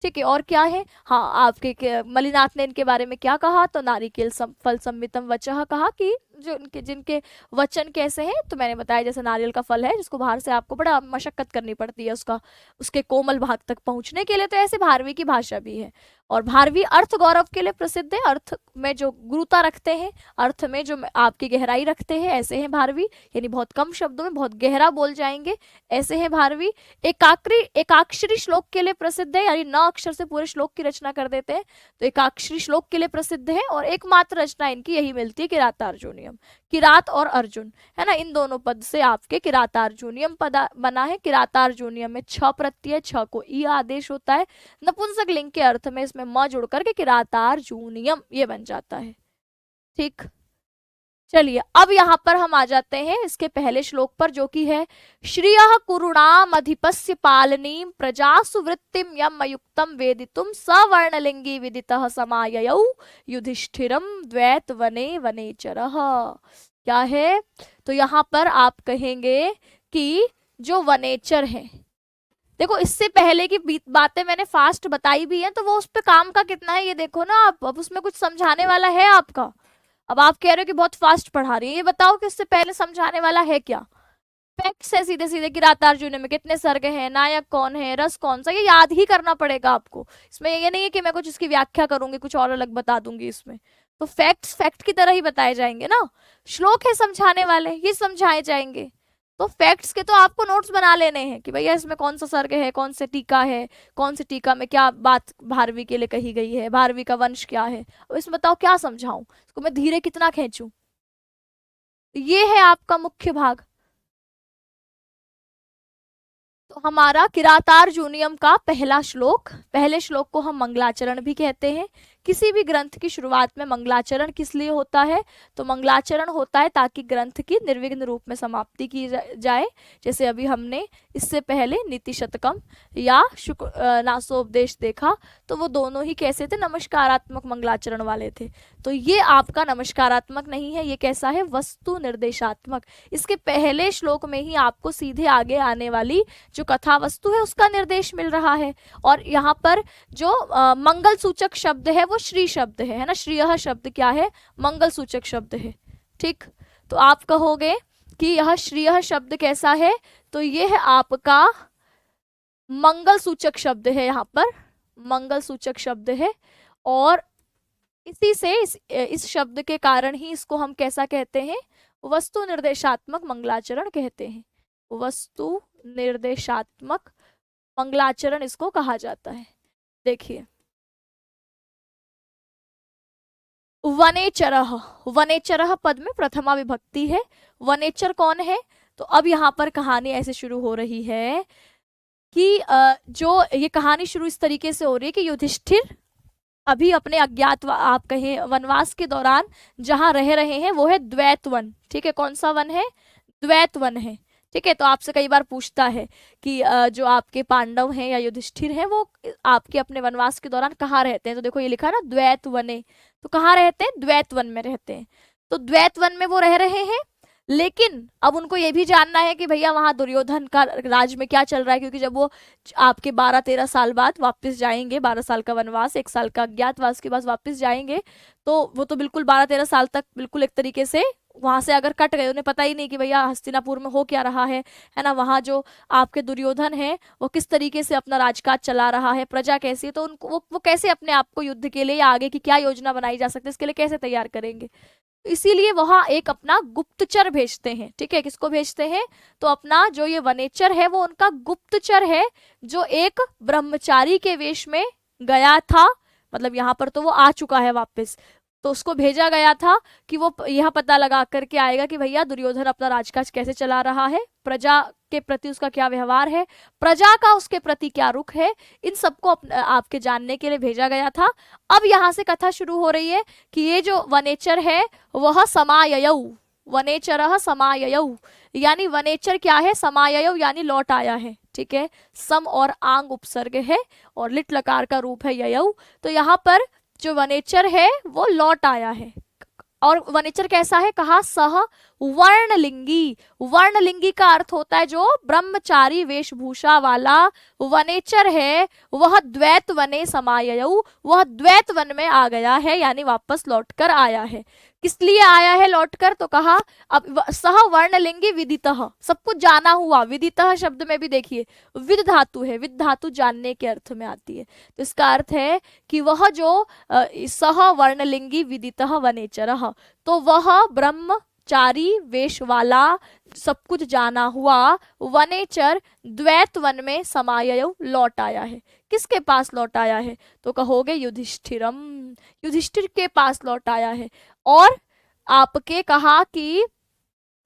ठीक है, और क्या है? हाँ, आपके मल्लीनाथ ने इनके बारे में क्या कहा? तो नारिकेल फल सम्मितम वचः कहा कि जो जिनके वचन कैसे हैं, तो मैंने बताया जैसे नारियल का फल है जिसको बाहर से आपको बड़ा मशक्कत करनी पड़ती है उसके कोमल भाग तक पहुंचने के लिए, तो ऐसे भारवी की भाषा भी है। और भारवी अर्थ गौरव के लिए प्रसिद्ध है। अर्थ में जो गुरुता रखते हैं, अर्थ में जो आपकी गहराई रखते हैं, ऐसे हैं भारवी। यानी बहुत कम शब्दों में बहुत गहरा बोल जाएंगे, ऐसे हैं भारवी। एकाक्षरी श्लोक के लिए प्रसिद्ध है, यानी 9 अक्षर से पूरे श्लोक की रचना कर देते हैं, तो एकाक्षरी श्लोक के लिए प्रसिद्ध है। और एकमात्र रचना इनकी यही मिलती है किरातार्जुनीयम। किरात और अर्जुन है ना, इन दोनों पद से आपके किरातार्जुनीयम पद बना है। किरातार्जुनीयम में 6 प्रत्यय, 6 को ई आदेश होता है। नपुंसक लिंग के अर्थ में इसमें म जोड़ करके किरातार्जुनीयम ये बन जाता है। ठीक, चलिए अब यहाँ पर हम आ जाते हैं इसके पहले श्लोक पर, जो कि है श्रियः कुरुणाम अधिपस्य पालनीम प्रजासु वृत्तिम यम अयुक्तम वेदितुम सवर्णलिंगी विदितः समाययौ युधिष्ठिरम द्वैत वने वनेचरः। क्या है, तो यहाँ पर आप कहेंगे कि जो वनेचर है, देखो इससे पहले की बातें मैंने फास्ट बताई भी हैं, तो वो उस पे काम का कितना है ये देखो ना आप, अब उसमें कुछ समझाने वाला है आपका। अब आप कह रहे हो कि बहुत फास्ट पढ़ा रही है, ये बताओ कि इससे पहले समझाने वाला है क्या। फैक्ट्स है सीधे सीधे कि किरातार्जुन में कितने सर्ग हैं, नायक कौन है, रस कौन सा, ये याद ही करना पड़ेगा आपको। इसमें ये नहीं है कि मैं कुछ इसकी व्याख्या करूंगी, कुछ और अलग बता दूंगी इसमें। तो फैक्ट्स फैक्ट की तरह ही बताए जाएंगे ना, श्लोक है समझाने वाले, ये समझाए जाएंगे। तो फैक्ट्स के तो आपको नोट्स बना लेने हैं कि भैया इसमें कौन सा सर्ग है, कौन से टीका है, कौन सी टीका में क्या बात भारवी के लिए कही गई है, भारवी का वंश क्या है। अब इसमें बताओ क्या समझाऊं, इसको मैं धीरे कितना खींचूं। ये है आपका मुख्य भाग। तो हमारा किरातार्जुनीयम का पहला श्लोक, पहले श्लोक को हम मंगलाचरण भी कहते हैं। किसी भी ग्रंथ की शुरुआत में मंगलाचरण किस लिए होता है, तो मंगलाचरण होता है ताकि ग्रंथ की निर्विघ्न रूप में समाप्ति की जाए। जैसे अभी हमने इससे पहले नीति शतकम या नासोपदेश देखा, तो वो दोनों ही कैसे थे, नमस्कारात्मक मंगलाचरण वाले थे। तो ये आपका नमस्कारात्मक नहीं है, ये कैसा है, वस्तु निर्देशात्मक। इसके पहले श्लोक में ही आपको सीधे आगे आने वाली जो कथा वस्तु है उसका निर्देश मिल रहा है। और यहाँ पर जो मंगल सूचक शब्द है वो श्री शब्द है ना, श्रीयः शब्द क्या है, मंगल सूचक शब्द है। ठीक, तो आप कहोगे कि यह श्रीयः शब्द कैसा है, तो ये है आपका मंगल सूचक शब्द है, यहाँ पर मंगल सूचक शब्द है। और इसी से इस शब्द के कारण ही इसको हम कैसा कहते हैं, वस्तु निर्देशात्मक मंगलाचरण कहते हैं। वस्तु निर्देशात्मक मंगलाचरण इसको कहा जाता है। देखिए वनेचरः, वनेचरः पद में प्रथमा विभक्ति है। वनेचर कौन है, तो अब यहाँ पर कहानी ऐसे शुरू हो रही है कि जो ये कहानी शुरू इस तरीके से हो रही है कि युधिष्ठिर अभी अपने अज्ञात आप कहें वनवास के दौरान जहां रह रहे हैं वो है द्वैत वन। ठीक है, कौन सा वन है, द्वैत वन है। ठीक है, तो आपसे कई बार पूछता है कि जो आपके पांडव हैं या युधिष्ठिर हैं वो आपके अपने वनवास के दौरान कहाँ रहते हैं, तो देखो ये लिखा है ना द्वैत वने, तो कहाँ रहते हैं, द्वैत वन में रहते हैं। तो द्वैत वन में वो रह रहे हैं, लेकिन अब उनको ये भी जानना है कि भैया वहां दुर्योधन का राज में क्या चल रहा है, क्योंकि जब वो आपके 12-13 साल बाद वापस जाएंगे, 12 साल का वनवास, 1 साल का अज्ञातवास के बाद वापस जाएंगे, तो वो तो बिल्कुल 12-13 साल तक बिल्कुल एक तरीके से वहां से अगर कट गए, उन्हें पता ही नहीं कि भैया हस्तिनापुर में हो क्या रहा है ना, वहां जो आपके दुर्योधन है वो किस तरीके से अपना राजकाज चला रहा है, प्रजा कैसी है, तो उनको वो कैसे अपने आप को युद्ध के लिए या आगे की क्या योजना बनाई जा सकती है इसके लिए कैसे तैयार करेंगे। इसीलिए वहां एक अपना गुप्तचर भेजते हैं। ठीक है, किसको भेजते हैं, तो अपना जो ये वनेचर है वो उनका गुप्तचर है, जो एक ब्रह्मचारी के वेश में गया था, मतलब यहाँ पर तो वो आ चुका है वापस, तो उसको भेजा गया था कि वो यह पता लगा करके आएगा कि भैया दुर्योधन अपना राजकाज कैसे चला रहा है, प्रजा के प्रति उसका क्या व्यवहार है, प्रजा का उसके प्रति क्या रुख है, इन सबको आपके जानने के लिए भेजा गया था। अब यहाँ से कथा शुरू हो रही है कि ये जो वनेचर है वह समाययौ, वनेचरः समाययौ, यानी वनेचर क्या है, समाययौ यानी लौट आया है। ठीक है, सम और आंग उपसर्ग है और लिट लकार का रूप है ययौ, तो यहाँ पर जो वनेचर है वो लौट आया है। और वनेचर कैसा है, कहा सह वर्णलिंगी, वर्णलिंगी का अर्थ होता है जो ब्रह्मचारी वेशभूषा वाला वनेचर है वह द्वैत वने समाययौ, वह द्वैत वन में आ गया है, यानी वापस लौटकर आया है। किस लिए आया है लौटकर, तो कहा अब सह वर्णलिंगी विदितः, सब कुछ जाना हुआ, विदितः शब्द में भी देखिए विद धातु है, विद धातु जानने के अर्थ में आती है, तो इसका अर्थ है कि वह जो सह वर्णलिंगी विदितः वनेचरः, तो वह ब्रह्मचारी वेश वाला सब कुछ जाना हुआ वनेचर द्वैत वन में समाययौ लौट आया है। किसके पास लौट आया है, तो कहोगे युधिष्ठिरम, युधिष्ठिर के पास लौट आया है। और आपके कहा कि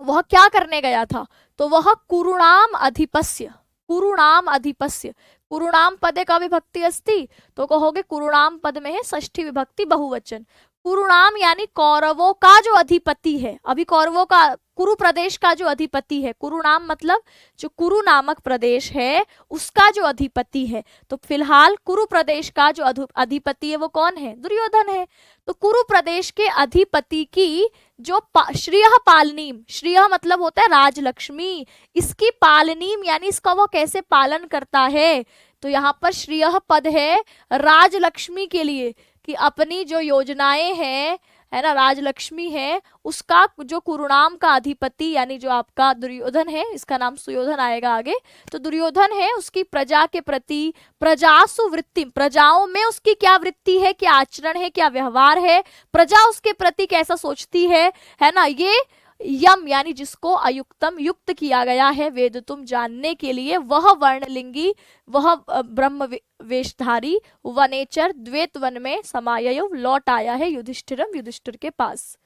वह क्या करने गया था, तो वह कुरुणाम अधिपस्य, कुरुणाम अधिपस्य, कुरुणाम पदे का विभक्ति अस्ति, तो कहोगे कुरुणाम पद में है षष्ठी विभक्ति बहुवचन, कुरुनाम यानी कौरवों का जो अधिपति है, अभी कौरवों का कुरु प्रदेश का जो अधिपति है, कुरुनाम मतलब जो कुरु नामक प्रदेश है उसका जो अधिपति है। तो फिलहाल कुरु प्रदेश का जो अधिपति है वो कौन है? दुर्योधन है। तो कुरु प्रदेश के अधिपति की जो श्रियः पालनीम, श्रियः मतलब होता है राजलक्ष्मी, इसकी पालनीम यानी इसका वो कैसे पालन करता है, तो यहाँ पर श्रियः पद है राजलक्ष्मी के लिए, कि अपनी जो योजनाएं हैं, है ना, राजलक्ष्मी है, उसका जो कुरुनाम का अधिपति यानी जो आपका दुर्योधन है, इसका नाम सुयोधन आएगा आगे, तो दुर्योधन है, उसकी प्रजा के प्रति प्रजासु वृत्ति, प्रजाओं में उसकी क्या वृत्ति है, क्या आचरण है, क्या व्यवहार है, प्रजा उसके प्रति कैसा सोचती है ना, ये यम यानी जिसको अयुक्तम युक्त किया गया है वेद तुम जानने के लिए, वह वर्णलिंगी, वह ब्रह्म वेशधारी वनेचर द्वैत वन में समाययो लौट आया है युधिष्ठिरम, युधिष्ठिर के पास।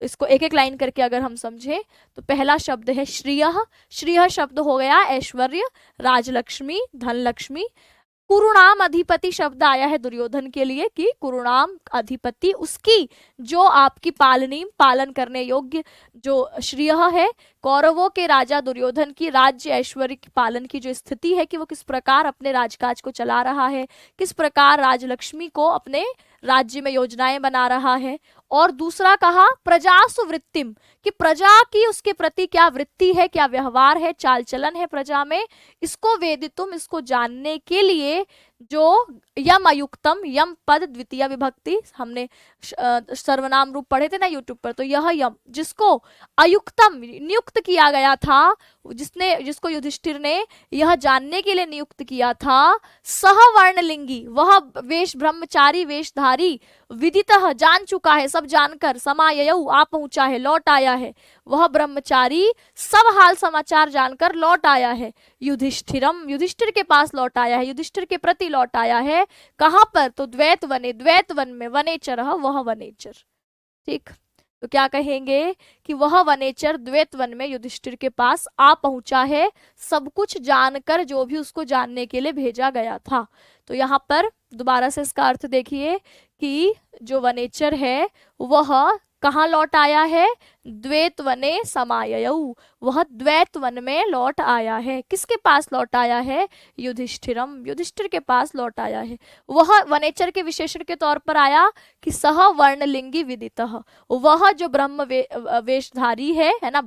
इसको एक एक लाइन करके अगर हम समझें तो पहला शब्द है श्रियः, श्रियः शब्द हो गया ऐश्वर्य, राजलक्ष्मी, धनलक्ष्मी। कुरुनाम अधिपति शब्द आया है दुर्योधन के लिए कि कुरुनाम अधिपति, उसकी जो आपकी पालनी पालन करने योग्य जो श्रियः है, कौरवों के राजा दुर्योधन की राज्य ऐश्वर्य की पालन की जो स्थिति है कि वो किस प्रकार अपने राजकाज को चला रहा है, किस प्रकार राजलक्ष्मी को अपने राज्य में योजनाएं बना रहा है। और दूसरा कहा प्रजासु वृत्तिम, कि प्रजा की उसके प्रति क्या वृत्ति है, क्या व्यवहार है, चाल चलन है प्रजा में, इसको वेदितुम, इसको जानने के लिए जो यम अयुक्तम, यम पद द्वितीय विभक्ति, हमने सर्वनाम रूप पढ़े थे ना यूट्यूब पर, तो यह यम जिसको अयुक्तम नियुक्त किया गया था, जिसको युधिष्ठिर ने यह जानने के लिए नियुक्त किया था, सह वर्णलिंगी, वह वेश ब्रह्मचारी वेशधारी, विदितः जान चुका है, सब जानकर, समाययौ आ पहुंचा है, लौट आया है, वह ब्रह्मचारी सब हाल समाचार जानकर लौट आया है, युधिष्ठिरम, युधिष्ठिर के पास लौट आया है, युधिष्ठिर के प्रति लौट आया है। कहां पर? तो द्वैत वने, द्वैत वन में, वनेचर, वह वनेचर। ठीक, तो क्या कहेंगे कि वह वनेचर द्वैत वन में युधिष्ठिर के पास आ पहुंचा है, सब कुछ जानकर, जो भी उसको जानने के लिए भेजा गया था। तो यहाँ पर दोबारा से इसका अर्थ देखिए कि जो वनेचर है वह कहाँ लौट आया है? द्वैत वने समाययौ, वह द्वैत वन में लौट आया है। किसके पास लौट आया है? युधिष्ठिरम, युधिष्ठिर के पास लौट आया है। वह वनेचर के विशेषण के तौर पर आया कि सह वर्णलिंगी विदितः, वह जो ब्रह्म वेशधारी है ना,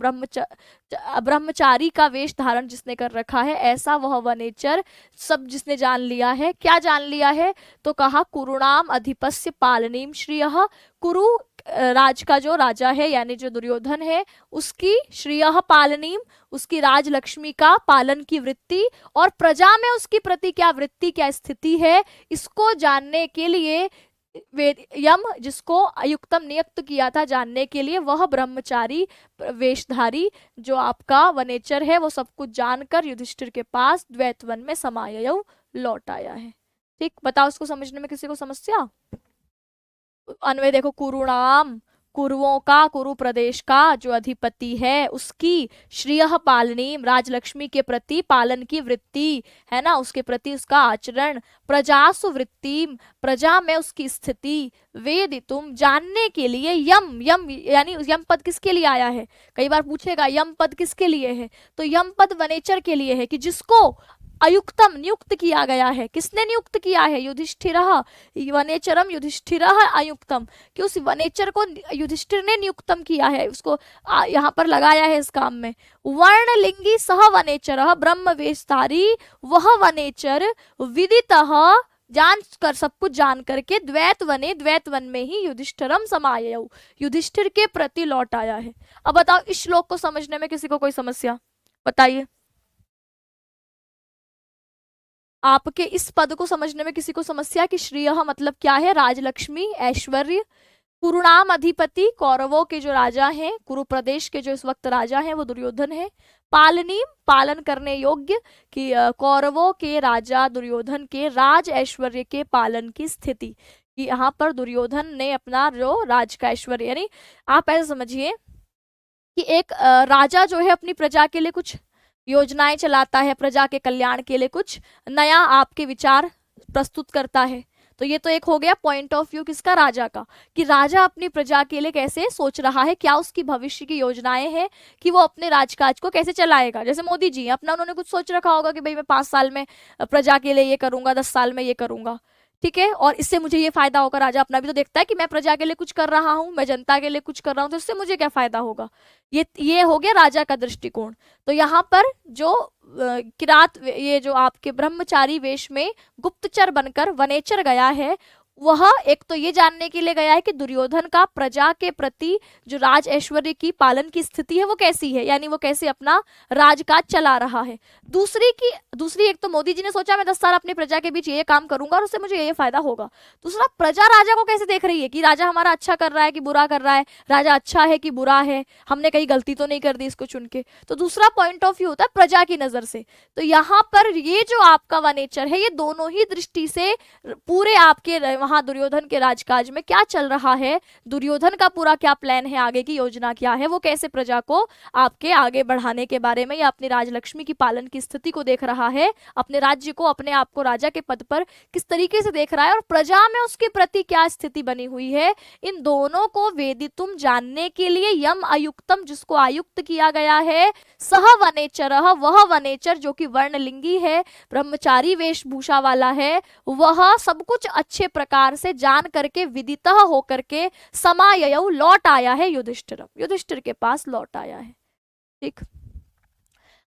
ब्रह्मचारी का वेश धारण जिसने कर रखा है, ऐसा वह वनेचर सब जिसने जान लिया है। क्या जान लिया है? तो कहा कुरुणाम अधिपस्य पालनीम श्रियः, कुरु राज का जो राजा है यानी जो दुर्योधन है, उसकी श्रियः पालनीम, उसकी राजलक्ष्मी का पालन की वृत्ति, और प्रजा में उसकी प्रति क्या वृत्ति, क्या स्थिति है, इसको जानने के लिए यम जिसको अयुक्तम नियुक्त किया था जानने के लिए, वह ब्रह्मचारी वेशधारी जो आपका वनेचर है, वो सब कुछ जानकर युधिष्ठिर के पास द्वैत वन में समाययौ लौट आया है। ठीक, बताओ इसको समझने में किसी को समस्या? अन्वय देखो, कुरुणाम, कुरुओं का, कुरु प्रदेश का जो अधिपति है उसकी श्रियः पालनीम, राजलक्ष्मी के प्रति पालन की वृत्ति है ना, उसके प्रति उसका आचरण, प्रजासु वृत्तिम, प्रजा में उसकी स्थिति, वेदितुम जानने के लिए, यम, यम यानी यम पद किसके लिए आया है? कई बार पूछेगा यम पद किसके लिए है, तो यम पद वनेचर के लिए है कि जिसको अयुक्तम नियुक्त किया गया है। किसने नियुक्त किया है? युधिष्ठिरः, वनेचरम युधिष्ठिरः अयुक्तम, कि उस वनेचर को युधिष्ठिर ने नियुक्तम किया है, उसको यहाँ पर लगाया है इस काम में। वर्णलिंगी सह वनेचरः ब्रह्म वेशधारी, वह वनेचर विदितः जान कर, सब कुछ जान करके, द्वैत वने, द्वैत वन में ही युधिष्ठिरम समाययौ, युधिष्ठिर के प्रति लौट आया है। अब बताओ इस श्लोक को समझने में किसी को कोई समस्या? बताइए, आपके इस पद को समझने में किसी को समस्या कि श्रियः मतलब क्या है? राजलक्ष्मी, ऐश्वर्य, कुरुनाम अधिपति, कौरवों के जो राजा हैं, कुरु प्रदेश के जो इस वक्त राजा हैं वो दुर्योधन है, पालनीम पालन करने योग्य, कि कौरवों के राजा दुर्योधन के राज ऐश्वर्य के पालन की स्थिति, कि यहाँ पर दुर्योधन ने अपना जो राज का ऐश्वर्य, यानी आप ऐसा समझिए कि एक राजा जो है अपनी प्रजा के लिए कुछ योजनाएं चलाता है, प्रजा के कल्याण के लिए कुछ नया आपके विचार प्रस्तुत करता है, तो ये तो एक हो गया पॉइंट ऑफ व्यू किसका, राजा का, कि राजा अपनी प्रजा के लिए कैसे सोच रहा है, क्या उसकी भविष्य की योजनाएं हैं कि वो अपने राजकाज को कैसे चलाएगा। जैसे मोदी जी अपना उन्होंने कुछ सोच रखा होगा कि भाई मैं 5 साल में प्रजा के लिए ये करूंगा, 10 साल में ये करूंगा, ठीक है, और इससे मुझे ये फायदा होगा। राजा अपना भी तो देखता है कि मैं प्रजा के लिए कुछ कर रहा हूँ, मैं जनता के लिए कुछ कर रहा हूँ, तो इससे मुझे क्या फायदा होगा। ये हो गया राजा का दृष्टिकोण। तो यहाँ पर जो किरात, ये जो आपके ब्रह्मचारी वेश में गुप्तचर बनकर वनेचर गया है, वह एक तो ये जानने के लिए गया है कि दुर्योधन का प्रजा के प्रति जो राज ऐश्वर्य की पालन की स्थिति है वो कैसी है, यानी वो कैसे अपना राजकाज चला रहा है। दूसरी एक तो मोदी जी ने सोचा मैं 10 साल अपनी प्रजा के बीच ये काम करूंगा और उससे मुझे ये फायदा होगा। दूसरा, प्रजा राजा को कैसे देख रही है कि राजा हमारा अच्छा कर रहा है कि बुरा कर रहा है, राजा अच्छा है कि बुरा है, हमने कहीं गलती तो नहीं कर दी इसको चुन के। तो दूसरा पॉइंट ऑफ व्यू होता है प्रजा की नजर से। तो यहाँ पर ये जो आपका वनेचर है, ये दोनों ही दृष्टि से पूरे आपके वहां दुर्योधन के राजकाज में क्या चल रहा है, दुर्योधन का पूरा क्या प्लान है, आगे की योजना क्या है, वो कैसे प्रजा को आपके आगे बढ़ाने के बारे में या अपनी राजलक्ष्मी की पालन की स्थिति को देख रहा है, अपने राज्य को, अपने आप को राजा के पद पर किस तरीके से देख रहा है और प्रजा में उसके प्रति क्या स्थिति बनी हुई है, इन दोनों को वेदितुम जानने के लिए यम आयुक्तम, जिसको आयुक्त किया गया है, सह वनेचरः, वह वनेचर जो कि वर्णलिंगी है, ब्रह्मचारी वेशभूषा वाला है, वह सब कुछ अच्छे प्रकार से जान करके विदितः होकर के समाययौ लौट आया है युधिष्ठिरम, युधिष्ठिर के पास लौट आया है। ठीक,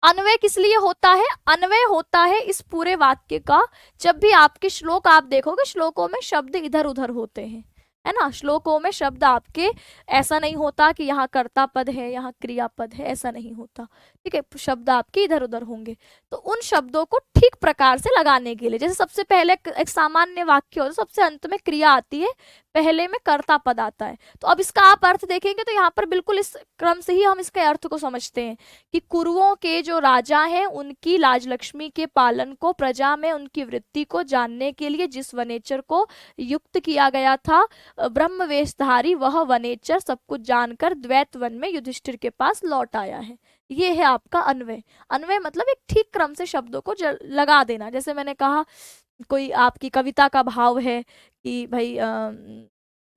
अन्वय किस लिए होता है, अन्वय होता है इस पूरे वाक्य का जब भी आपके श्लोक आप देखोगे, श्लोकों में शब्द इधर उधर होते हैं, है ना, श्लोकों में शब्द आपके ऐसा नहीं होता कि यहाँ कर्ता पद है यहाँ क्रियापद है, ऐसा नहीं होता, ठीक है, शब्द आपके इधर उधर होंगे। तो उन शब्दों को ठीक प्रकार से लगाने के लिए, जैसे सबसे पहले एक सामान्य वाक्य होता है, सबसे अंत में क्रिया आती है, पहले में कर्ता पद आता है। तो अब इसका आप अर्थ देखेंगे तो यहाँ पर बिल्कुल इस क्रम से ही हम इसके अर्थ को समझते हैं कि कुरुओं के जो राजा हैं उनकी राजलक्ष्मी के पालन को, प्रजा में उनकी वृत्ति को जानने के लिए जिस वनेचर को युक्त किया गया था ब्रह्म वेशधारी, वह वनेचर सब कुछ जानकर द्वैत वन में युधिष्ठिर के पास लौट आया है। ये है आपका अन्वय। अन्वय मतलब एक ठीक क्रम से शब्दों को लगा देना। जैसे मैंने कहा कोई आपकी कविता का भाव है कि भाई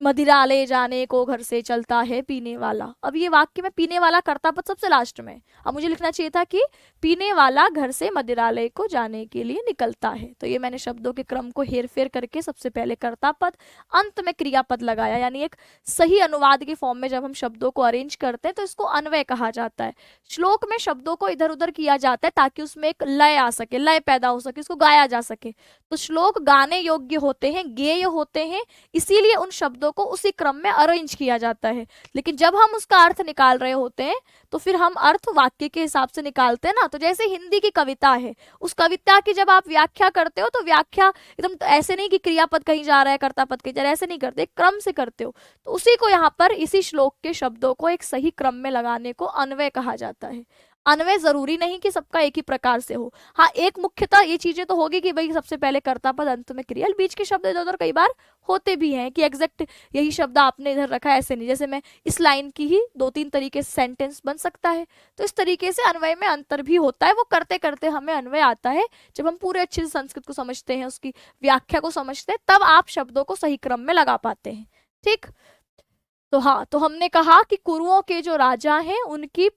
मदिरा ले जाने को घर से चलता है पीने वाला। अब ये वाक्य में पीने वाला कर्ता पद सबसे लास्ट में, अब मुझे लिखना चाहिए था कि पीने वाला घर से मदिरालय को जाने के लिए निकलता है। तो ये मैंने शब्दों के क्रम को हेर फेर करके सबसे पहले कर्ता पद, अंत में क्रियापद लगाया, यानी एक सही अनुवाद के फॉर्म में जब हम शब्दों को अरेंज करते हैं तो इसको अन्वय कहा जाता है। श्लोक में शब्दों को इधर उधर किया जाता है ताकि उसमें एक लय आ सके, लय पैदा हो सके, उसको गाया जा सके। तो श्लोक गाने योग्य होते हैं, गेय होते हैं, इसीलिए उन शब्दों को उसी क्रम में अरेंज किया जाता है। लेकिन जब हम उसका अर्थ निकाल रहे होते हैं तो फिर हम अर्थ वाक्य के हिसाब से निकालते हैं ना। तो जैसे हिंदी की कविता है, उस कविता की जब आप व्याख्या करते हो तो व्याख्या एकदम ऐसे नहीं कि क्रियापद कहीं जा रहा है कर्ता पद कहीं जा रहा है, ऐसे नहीं करते, क्रम से करते हो। तो उसी को यहाँ पर इसी श्लोक के शब्दों को एक सही क्रम में लगाने को अन्वय कहा जाता है। अन्वय जरूरी नहीं कि सबका एक ही प्रकार से हो, हाँ एक मुख्यतः ये चीजें तो होगी कि भाई सबसे पहले कर्ता पद अंत में क्रिया, बीच के शब्द इधर उधर कई बार होते भी हैं कि एग्जैक्ट यही शब्द आपने इधर रखा है, ऐसे नहीं। जैसे मैं इस लाइन की ही 2-3 तरीके से सेंटेंस बन सकता है, तो इस तरीके से अन्वय में अंतर भी होता है। वो करते करते हमें अन्वय आता है जब हम पूरे अच्छे से संस्कृत को समझते हैं, उसकी व्याख्या को समझते हैं, तब आप शब्दों को सही क्रम में लगा पाते हैं। ठीक, तो हाँ, तो हमने कहा कि कुरुओं के जो राजा हैं उनकी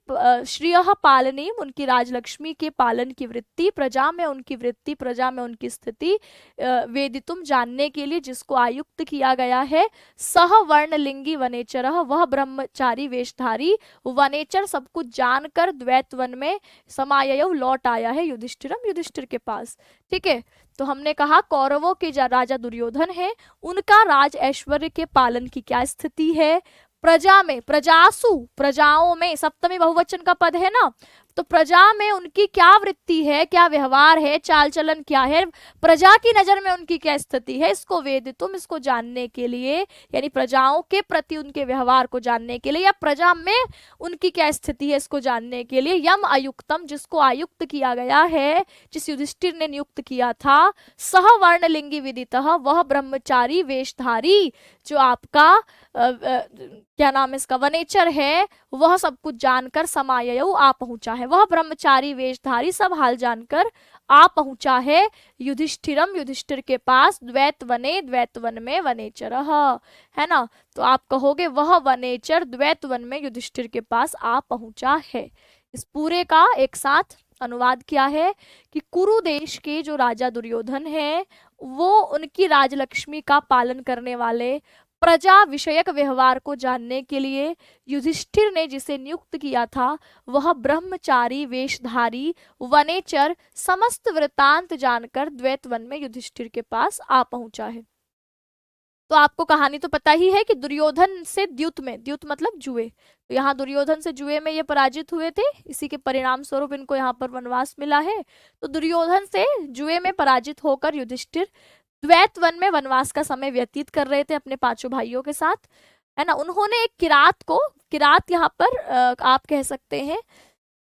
श्रियः पालनी, उनकी राजलक्ष्मी के पालन की वृत्ति, प्रजा में उनकी वृत्ति, प्रजा में उनकी स्थिति वेदितुम जानने के लिए जिसको आयुक्त किया गया है, सह वर्णलिंगी वनेचरः, वह ब्रह्मचारी वेशधारी वनेचर सब कुछ जानकर द्वैत वन में समाययौ लौट आया है युधिष्ठिरम, युधिष्ठिर के पास। ठीक है, तो हमने कहा कौरवों के राजा दुर्योधन है, उनका राज ऐश्वर्य के पालन की क्या स्थिति है, प्रजा में, प्रजासु, प्रजाओं में, सप्तमी बहुवचन का पद है ना, तो प्रजा में उनकी क्या वृत्ति है, क्या व्यवहार है, चाल चलन क्या है, प्रजा की नजर में उनकी क्या स्थिति है, इसको वेदितुम, इसको जानने के लिए, यानी प्रजाओं के प्रति उनके व्यवहार को जानने के लिए, या प्रजा में उनकी क्या स्थिति है इसको जानने के लिए, यम आयुक्तम, जिसको आयुक्त किया गया है, जिस युधिष्ठिर ने नियुक्त किया था, सह वर्णलिंगी विदितः, वह ब्रह्मचारी वेशधारी जो आपका क्या नाम है इसका, वनेचर है, वह सब कुछ जानकर समाययौ आ पहुंचा है, वह ब्रह्मचारी वेशधारी सब हाल जानकर आ पहुंचा है युधिष्ठिरम, युधिष्ठिर के पास, द्वैत वने, द्वैत वन में, वनेचरः, है ना। तो आप कहोगे वह वनेचर द्वैत वन में युधिष्ठिर के पास आ पहुंचा है। इस पूरे का एक साथ अनुवाद किया है कि कुरु देश के जो राजा दुर्योधन है वो उनकी राजलक्ष्मी का पालन करने वाले, प्रजा विषयक व्यवहार को जानने के लिए युधिष्ठिर ने जिसे नियुक्त किया था वह ब्रह्मचारी वेशधारी वनेचर समस्त वृतांत जानकर द्वैत वन में युधिष्ठिर के पास आ पहुंचा है। तो आपको कहानी तो पता ही है कि दुर्योधन से द्यूत में, द्यूत मतलब जुए, तो यहाँ दुर्योधन से जुए में ये पराजित हुए थे, इसी के परिणाम स्वरूप इनको यहाँ पर वनवास मिला है। तो दुर्योधन से जुए में पराजित होकर युधिष्ठिर द्वैत वन में वनवास का समय व्यतीत कर रहे थे अपने पांचों भाइयों के साथ, है ना। उन्होंने एक किरात को, किरात यहाँ पर आप कह सकते हैं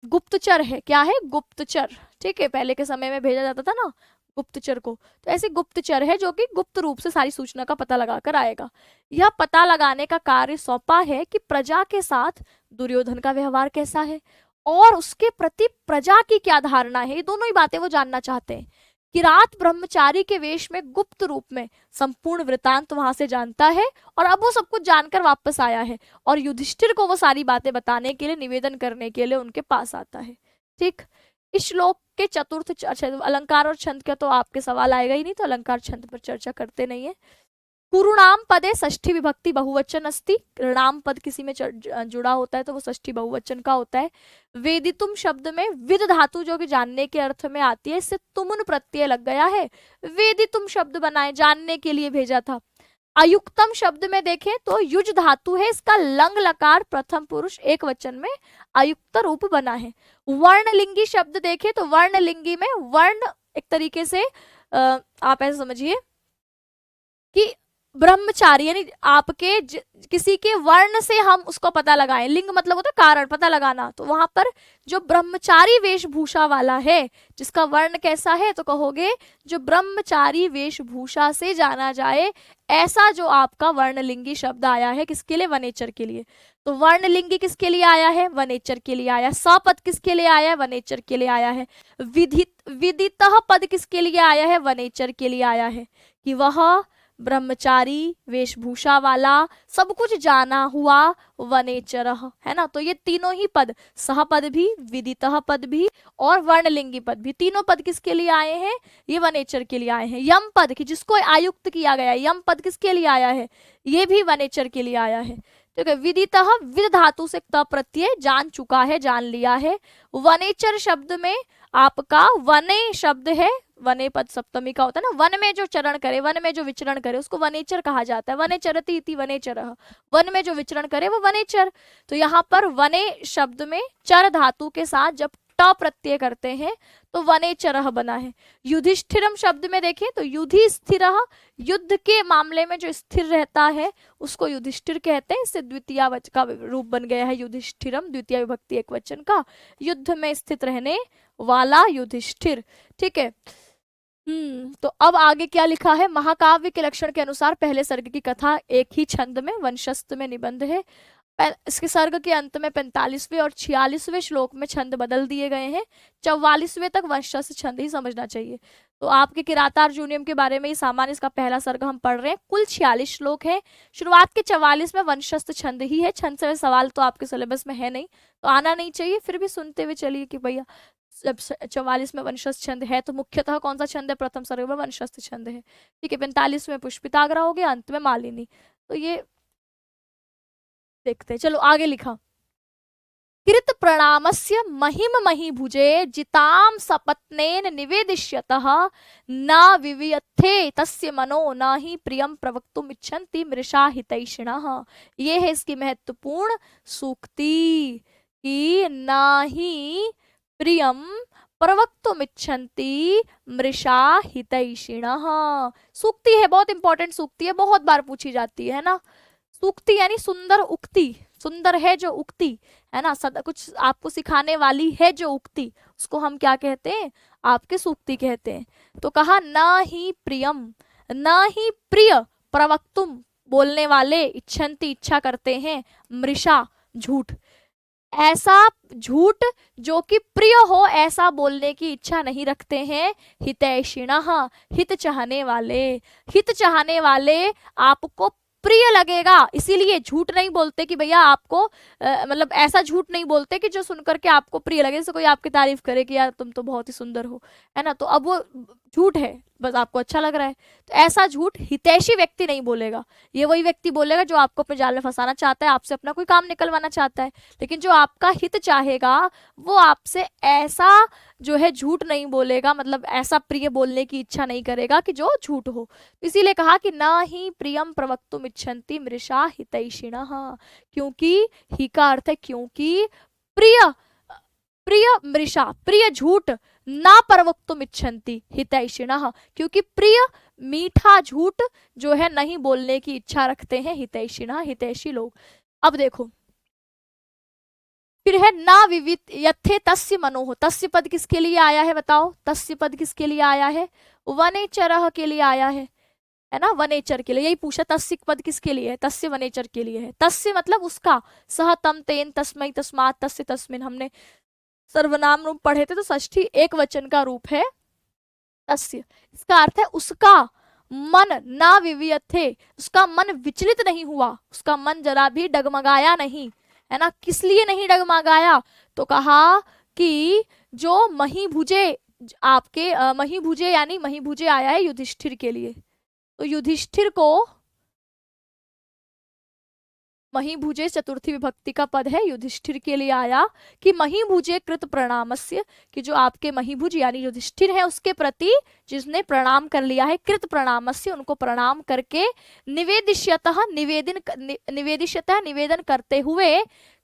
गुप्तचर है, क्या है, गुप्तचर, ठीक है, पहले के समय में भेजा जाता था ना गुप्तचर को, तो ऐसे गुप्तचर है जो कि गुप्त रूप से सारी सूचना का पता लगाकर आएगा। यह पता लगाने का कार्य सौंपा है कि प्रजा के साथ दुर्योधन का व्यवहार कैसा है और उसके प्रति प्रजा की क्या धारणा है, ये दोनों ही बातें वो जानना चाहते हैं। किरात ब्रह्मचारी के वेश में गुप्त रूप में संपूर्ण वृतांत वहां से जानता है और अब वो सब कुछ जानकर वापस आया है और युधिष्ठिर को वो सारी बातें बताने के लिए, निवेदन करने के लिए उनके पास आता है। ठीक, इस श्लोक के चतुर्थ अलंकार और छंद का तो आपके सवाल आएगा ही नहीं, तो अलंकार छंद पर चर्चा करते नहीं है। कुरुणाम पदे षष्ठी विभक्ति बहुवचन अस्ति, ऋणाम पद किसी में जुड़ा होता है तो वो षष्ठी बहुवचन का होता है। वेदितुम शब्द में विद धातु जो कि जानने के अर्थ में आती है, इससे तुमुन प्रत्यय लग गया है, वेदितुम शब्द बनाए, जानने के लिए भेजा था। अयुक्तम शब्द में देखें तो युज धातु है, इसका लंग लकार प्रथम पुरुष एक वचन में अयुक्त रूप बना है। वर्णलिंगी शब्द देखें तो वर्णलिंगी में वर्ण एक तरीके से आप ऐसे समझिए कि ब्रह्मचारी यानी आपके किसी के वर्ण से हम उसको पता लगाएं, लिंग मतलब होता है कारण, पता लगाना, तो वहां पर जो ब्रह्मचारी वेशभूषा वाला है जिसका वर्ण कैसा है तो कहोगे जो ब्रह्मचारी वेशभूषा से जाना जाए, ऐसा जो आपका वर्णलिंगी शब्द आया है किसके लिए, वनेचर के लिए। तो वर्णलिंगी किसके लिए आया है, वनेचर के लिए आया। सपद किसके लिए आया है, वनेचर के लिए आया है। विदितः पद किसके लिए आया है, वनेचर के लिए आया है, कि वह ब्रह्मचारी वेशभूषा वाला सब कुछ जाना हुआ वनेचर, है ना। तो ये तीनों ही पद, सहपद भी, विदितः पद भी और वर्णलिंगी पद भी, तीनों पद किसके लिए आए हैं, ये वनेचर के लिए आए हैं। यम पद की जिसको आयुक्त किया गया, यम पद किसके लिए आया है, ये भी वनेचर के लिए आया है। ठीक है, विदितः विद धातु से त प्रत्यय जान चुका है, जान लिया है। वनेचर शब्द में आपका वने शब्द है, वने पद सप्तमी का होता है ना, वन में जो चरण करे, वन में जो विचरण करे उसको वनेचर कहा जाता है। वनेचरति इति वनेचरः, वन में जो विचरण करे वो वनेचर। तो यहाँ पर वने शब्द में चर धातु के साथ जब ट प्रत्यय करते हैं तो वनेचरः बना है। युधिष्ठिरम शब्द में देखें तो युधि स्थिरः, युद्ध के मामले में जो स्थिर रहता है उसको युधिष्ठिर कहते हैं, इससे द्वितीय वचन का रूप बन गया है युधिष्ठिरम, द्वितीय विभक्ति एक वचन का, युद्ध में स्थित रहने वाला युधिष्ठिर। ठीक है, तो अब आगे क्या लिखा है, महाकाव्य के लक्षण के अनुसार पहले सर्ग की कथा एक ही छंद में वंशस्थ में निबंध है। इसके सर्ग के अंत में 45वें और 46वें श्लोक में छंद बदल दिए गए हैं, 44वें तक वंशस्थ छंद ही समझना चाहिए। तो आपके किरातार्जुनीयम के बारे में ही सामान्य इसका पहला सर्ग हम पढ़ रहे हैं, कुल 46 श्लोक है, शुरुआत के 44 में वंशस्थ छंद ही है। छंद से सवाल तो आपके सिलेबस में है नहीं, तो आना नहीं चाहिए, फिर भी सुनते हुए चलिए कि भैया जब 44 में वंशस्थ छंद है तो मुख्यतः कौन सा छंद है, प्रथम सर्ग में वंशस्थ छंद है। ठीक है, 45 में पुष्पिताग्रा हो गया, अंत में मालिनी। तो ये देखते हैं, चलो आगे लिखा, कृत प्रणामस्य महिम महीभुजे जिताम सपत्नेन निवेदिष्यतः न विवियथे तस्य मनो न ही प्रियम प्रवक्तुम इच्छन्ति मृषा हितैषिणः। ये है इसकी महत्वपूर्ण सूक्ति कि न ही प्रियम प्रवक्तुमिच्छन्ति मृषा हितैषिणः। सूक्ति है, बहुत इंपॉर्टेंट सूक्ति है, बहुत बार पूछी जाती है ना। सूक्ति यानी सुंदर उक्ति, सुंदर है जो उक्ति है ना, सदा कुछ आपको सिखाने वाली है जो उक्ति, उसको हम क्या कहते हैं, आपके सूक्ति कहते हैं। तो कहा न ही प्रियम, न ही प्रिय प्रवक्तुम बोलने वाले, इच्छन्ति इच्छा करते हैं, मृषा झूठ, ऐसा झूठ जो कि प्रिय हो ऐसा बोलने की इच्छा नहीं रखते हैं, हितैषिणः हित चाहने वाले, हित चाहने वाले, आपको प्रिय लगेगा इसीलिए झूठ नहीं बोलते कि भैया आपको मतलब ऐसा झूठ नहीं बोलते कि जो सुनकर के आपको प्रिय लगे, जैसे कोई आपकी तारीफ करे कि यार तुम तो बहुत ही सुंदर हो, है ना, तो अब वो झूठ है, बस आपको अच्छा लग रहा है, तो ऐसा झूठ हितैषी व्यक्ति नहीं बोलेगा। ये वही व्यक्ति बोलेगा जो आपको अपने जाल में फंसाना चाहता है, आपसे अपना कोई काम निकलवाना चाहता है, लेकिन जो आपका हित चाहेगा वो आपसे ऐसा जो है झूठ नहीं बोलेगा, मतलब ऐसा प्रिय बोलने की इच्छा नहीं करेगा कि जो झूठ हो। इसीलिए कहा कि न ही प्रियम प्रवक्तुम इच्छन्ति मृषा हितैषिणः, क्योंकि ही का अर्थ है क्योंकि, प्रिय, प्रिय मृषा, प्रिय झूठ, ना प्रवक्तुम इच्छन्ति हितैषिणः, क्योंकि प्रिय मीठा झूठ जो है नहीं बोलने की इच्छा रखते हैं हितैषिणः, हितैषी लोग। अब देखो फिर है ना विवित यथे तस्य मनोह, तस्य पद किसके लिए आया है बताओ, तस्य पद किसके लिए आया है, वनेचरः के लिए आया है ना, वनेचर के लिए, यही पूछा तस्य पद किसके लिए है, तस्य वनेचर के लिए है, तस्य मतलब उसका, सह तम तेन तस्मै तस्मात् तस्य तस्मिन, हमने सर्वनाम रूप पढ़े थे, तो षष्ठी एक वचन का रूप है तस्य, इसका अर्थ है उसका मन ना विवियथे, उसका मन विचलित नहीं हुआ, उसका मन जरा भी डगमगाया नहीं, है ना, किस लिए नहीं डगमगाया, तो कहा कि जो महीभुजे, आपके महीभुजे यानी महीभुजे आया है युधिष्ठिर के लिए, तो युधिष्ठिर को महीभुजे चतुर्थी विभक्ति का पद है, युधिष्ठिर के लिए आया कि महीभुजे कृत प्रणामस्य, कि जो आपके महीभुज यानी युधिष्ठिर है उसके प्रति जिसने प्रणाम कर लिया है, कृत प्रणामस्य उनको प्रणाम करके, निवेदिष्यतः निवेदिष्यतः निवेदन करते हुए,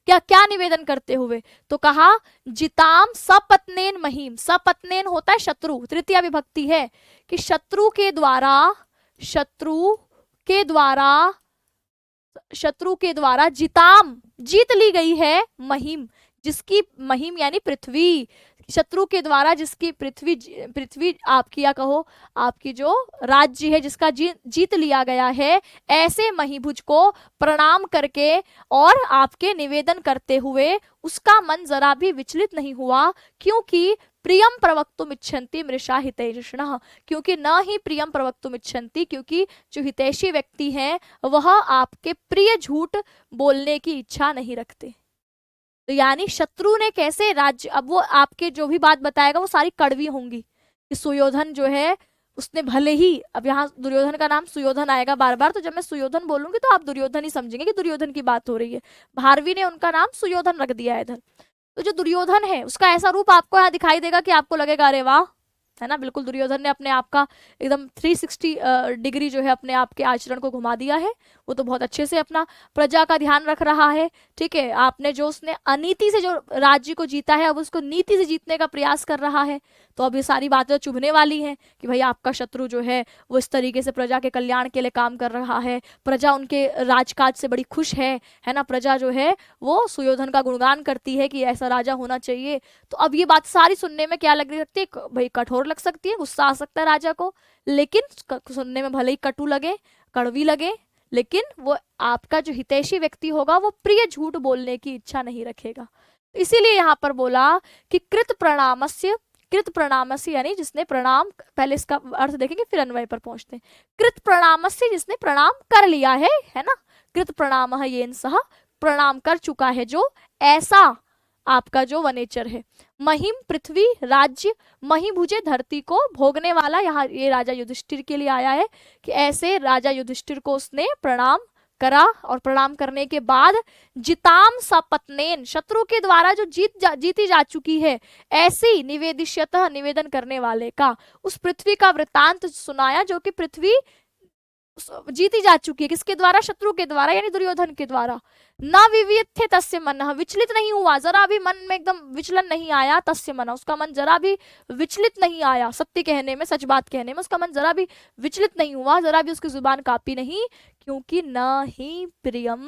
क्या क्या निवेदन करते हुए, तो कहा जिताम सपत्नेन महीम, सपत्नेन होता है शत्रु, तृतीया विभक्ति है कि शत्रु के द्वारा, शत्रु के द्वारा, शत्रु के द्वारा जिताम जीत ली गई है, महीम जिसकी, महीम यानी पृथ्वी, शत्रु के द्वारा जिसकी पृथ्वी, पृथ्वी आपकी या कहो आपकी जो राज्य है जिसका जीत लिया गया है, ऐसे महीभुज को प्रणाम करके और आपके निवेदन करते हुए उसका मन जरा भी विचलित नहीं हुआ, क्योंकि प्रियम प्रवक्तुम इच्छन्ति मृषा हितैषिणः, क्योंकि न ही प्रियम प्रवक्तुम इच्छन्ति, क्योंकि जो हितैषी व्यक्ति हैं वह आपके प्रिय झूठ बोलने की इच्छा नहीं रखते। तो यानी शत्रु ने कैसे राज्य, अब वो आपके जो भी बात बताएगा वो सारी कड़वी होंगी, कि सुयोधन जो है उसने भले ही, अब यहाँ दुर्योधन का नाम सुयोधन आएगा बार बार, तो जब मैं सुयोधन बोलूंगी तो आप दुर्योधन ही समझेंगे कि दुर्योधन की बात हो रही है, भारवी ने उनका नाम सुयोधन रख दिया है इधर, तो जो दुर्योधन है उसका ऐसा रूप आपको यहाँ दिखाई देगा कि आपको लगेगा अरे वाह, है ना, बिल्कुल दुर्योधन ने अपने आप का एकदम 360 डिग्री जो है अपने आप के आचरण को घुमा दिया है, वो तो बहुत अच्छे से अपना प्रजा का ध्यान रख रहा है, ठीक है, आपने जो उसने अनीति से जो राज्य को जीता है अब उसको नीति से जीतने का प्रयास कर रहा है, तो अब ये सारी बातें चुभने वाली हैं कि भाई आपका शत्रु जो है वो इस तरीके से प्रजा के कल्याण के लिए काम कर रहा है, प्रजा उनके राजकाज से बड़ी खुश है ना, प्रजा जो है वो सुयोधन का गुणगान करती है कि ऐसा राजा होना चाहिए, तो अब ये बात सारी सुनने में क्या लग सकती है, भाई कठोर लग सकती है, गुस्सा आ सकता है राजा को, लेकिन सुनने में भले ही कटु लगे, कड़वी लगे, लेकिन वो आपका जो हितैषी व्यक्ति होगा वो प्रिय झूठ बोलने की इच्छा नहीं रखेगा। तो इसीलिए यहाँ पर बोला कि कृत प्रणामस्य, कृत प्रणामस्य यानी जिसने प्रणाम, पहले इसका अर्थ देखेंगे फिर अन्वय पर पहुंचते हैं, कृत प्रणामस्य जिसने प्रणाम कर लिया है ना, कृत प्रणामः येन सह, प्रणाम कर चुका है जो, ऐसा आपका जो वनेचर है, महिम पृथ्वी राज्य, महीभुजे धरती को भोगने वाला, यहाँ ये राजा युधिष्ठिर के लिए आया है कि ऐसे राजा युधिष्ठिर को उसने प्रणाम करा, और प्रणाम करने के बाद जिताम सपत्नेन, शत्रु के द्वारा जो जीती जा चुकी है, ऐसी निवेदिष्यतः निवेदन करने वाले का, उस पृथ्वी का वृत्तांत सुनाया जो कि पृथ्वी जीती जा चुकी है, किसके द्वारा, शत्रु के द्वारा यानी दुर्योधन के द्वारा, ना विवियथे तस्य मनः, विचलित नहीं हुआ, जरा भी मन में एकदम विचलन नहीं आया, तस्य मनः, उसका मन जरा भी विचलित नहीं आया, सत्य कहने में, सच बात कहने में उसका मन जरा भी विचलित नहीं हुआ, जरा भी उसकी जुबान कांपी नहीं, क्योंकि न ही प्रियम,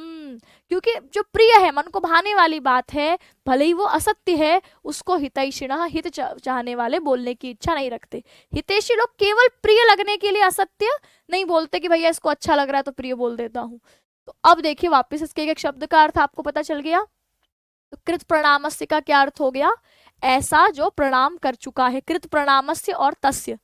क्योंकि जो प्रिय है, मन को भाने वाली बात है, भले ही वो असत्य है, उसको हितैषिणः, हित चाहने वाले बोलने की इच्छा नहीं रखते। हितैषी लोग केवल प्रिय लगने के लिए असत्य नहीं बोलते कि भैया इसको अच्छा लग रहा है तो प्रिय बोल देता हूँ। तो अब देखिए वापस इसके एक शब्द का अर्थ आपको पता चल गया। तो कृत प्रणामस्य का क्या अर्थ हो गया? ऐसा जो प्रणाम कर चुका है। कृत प्रणामस्य और तस्य,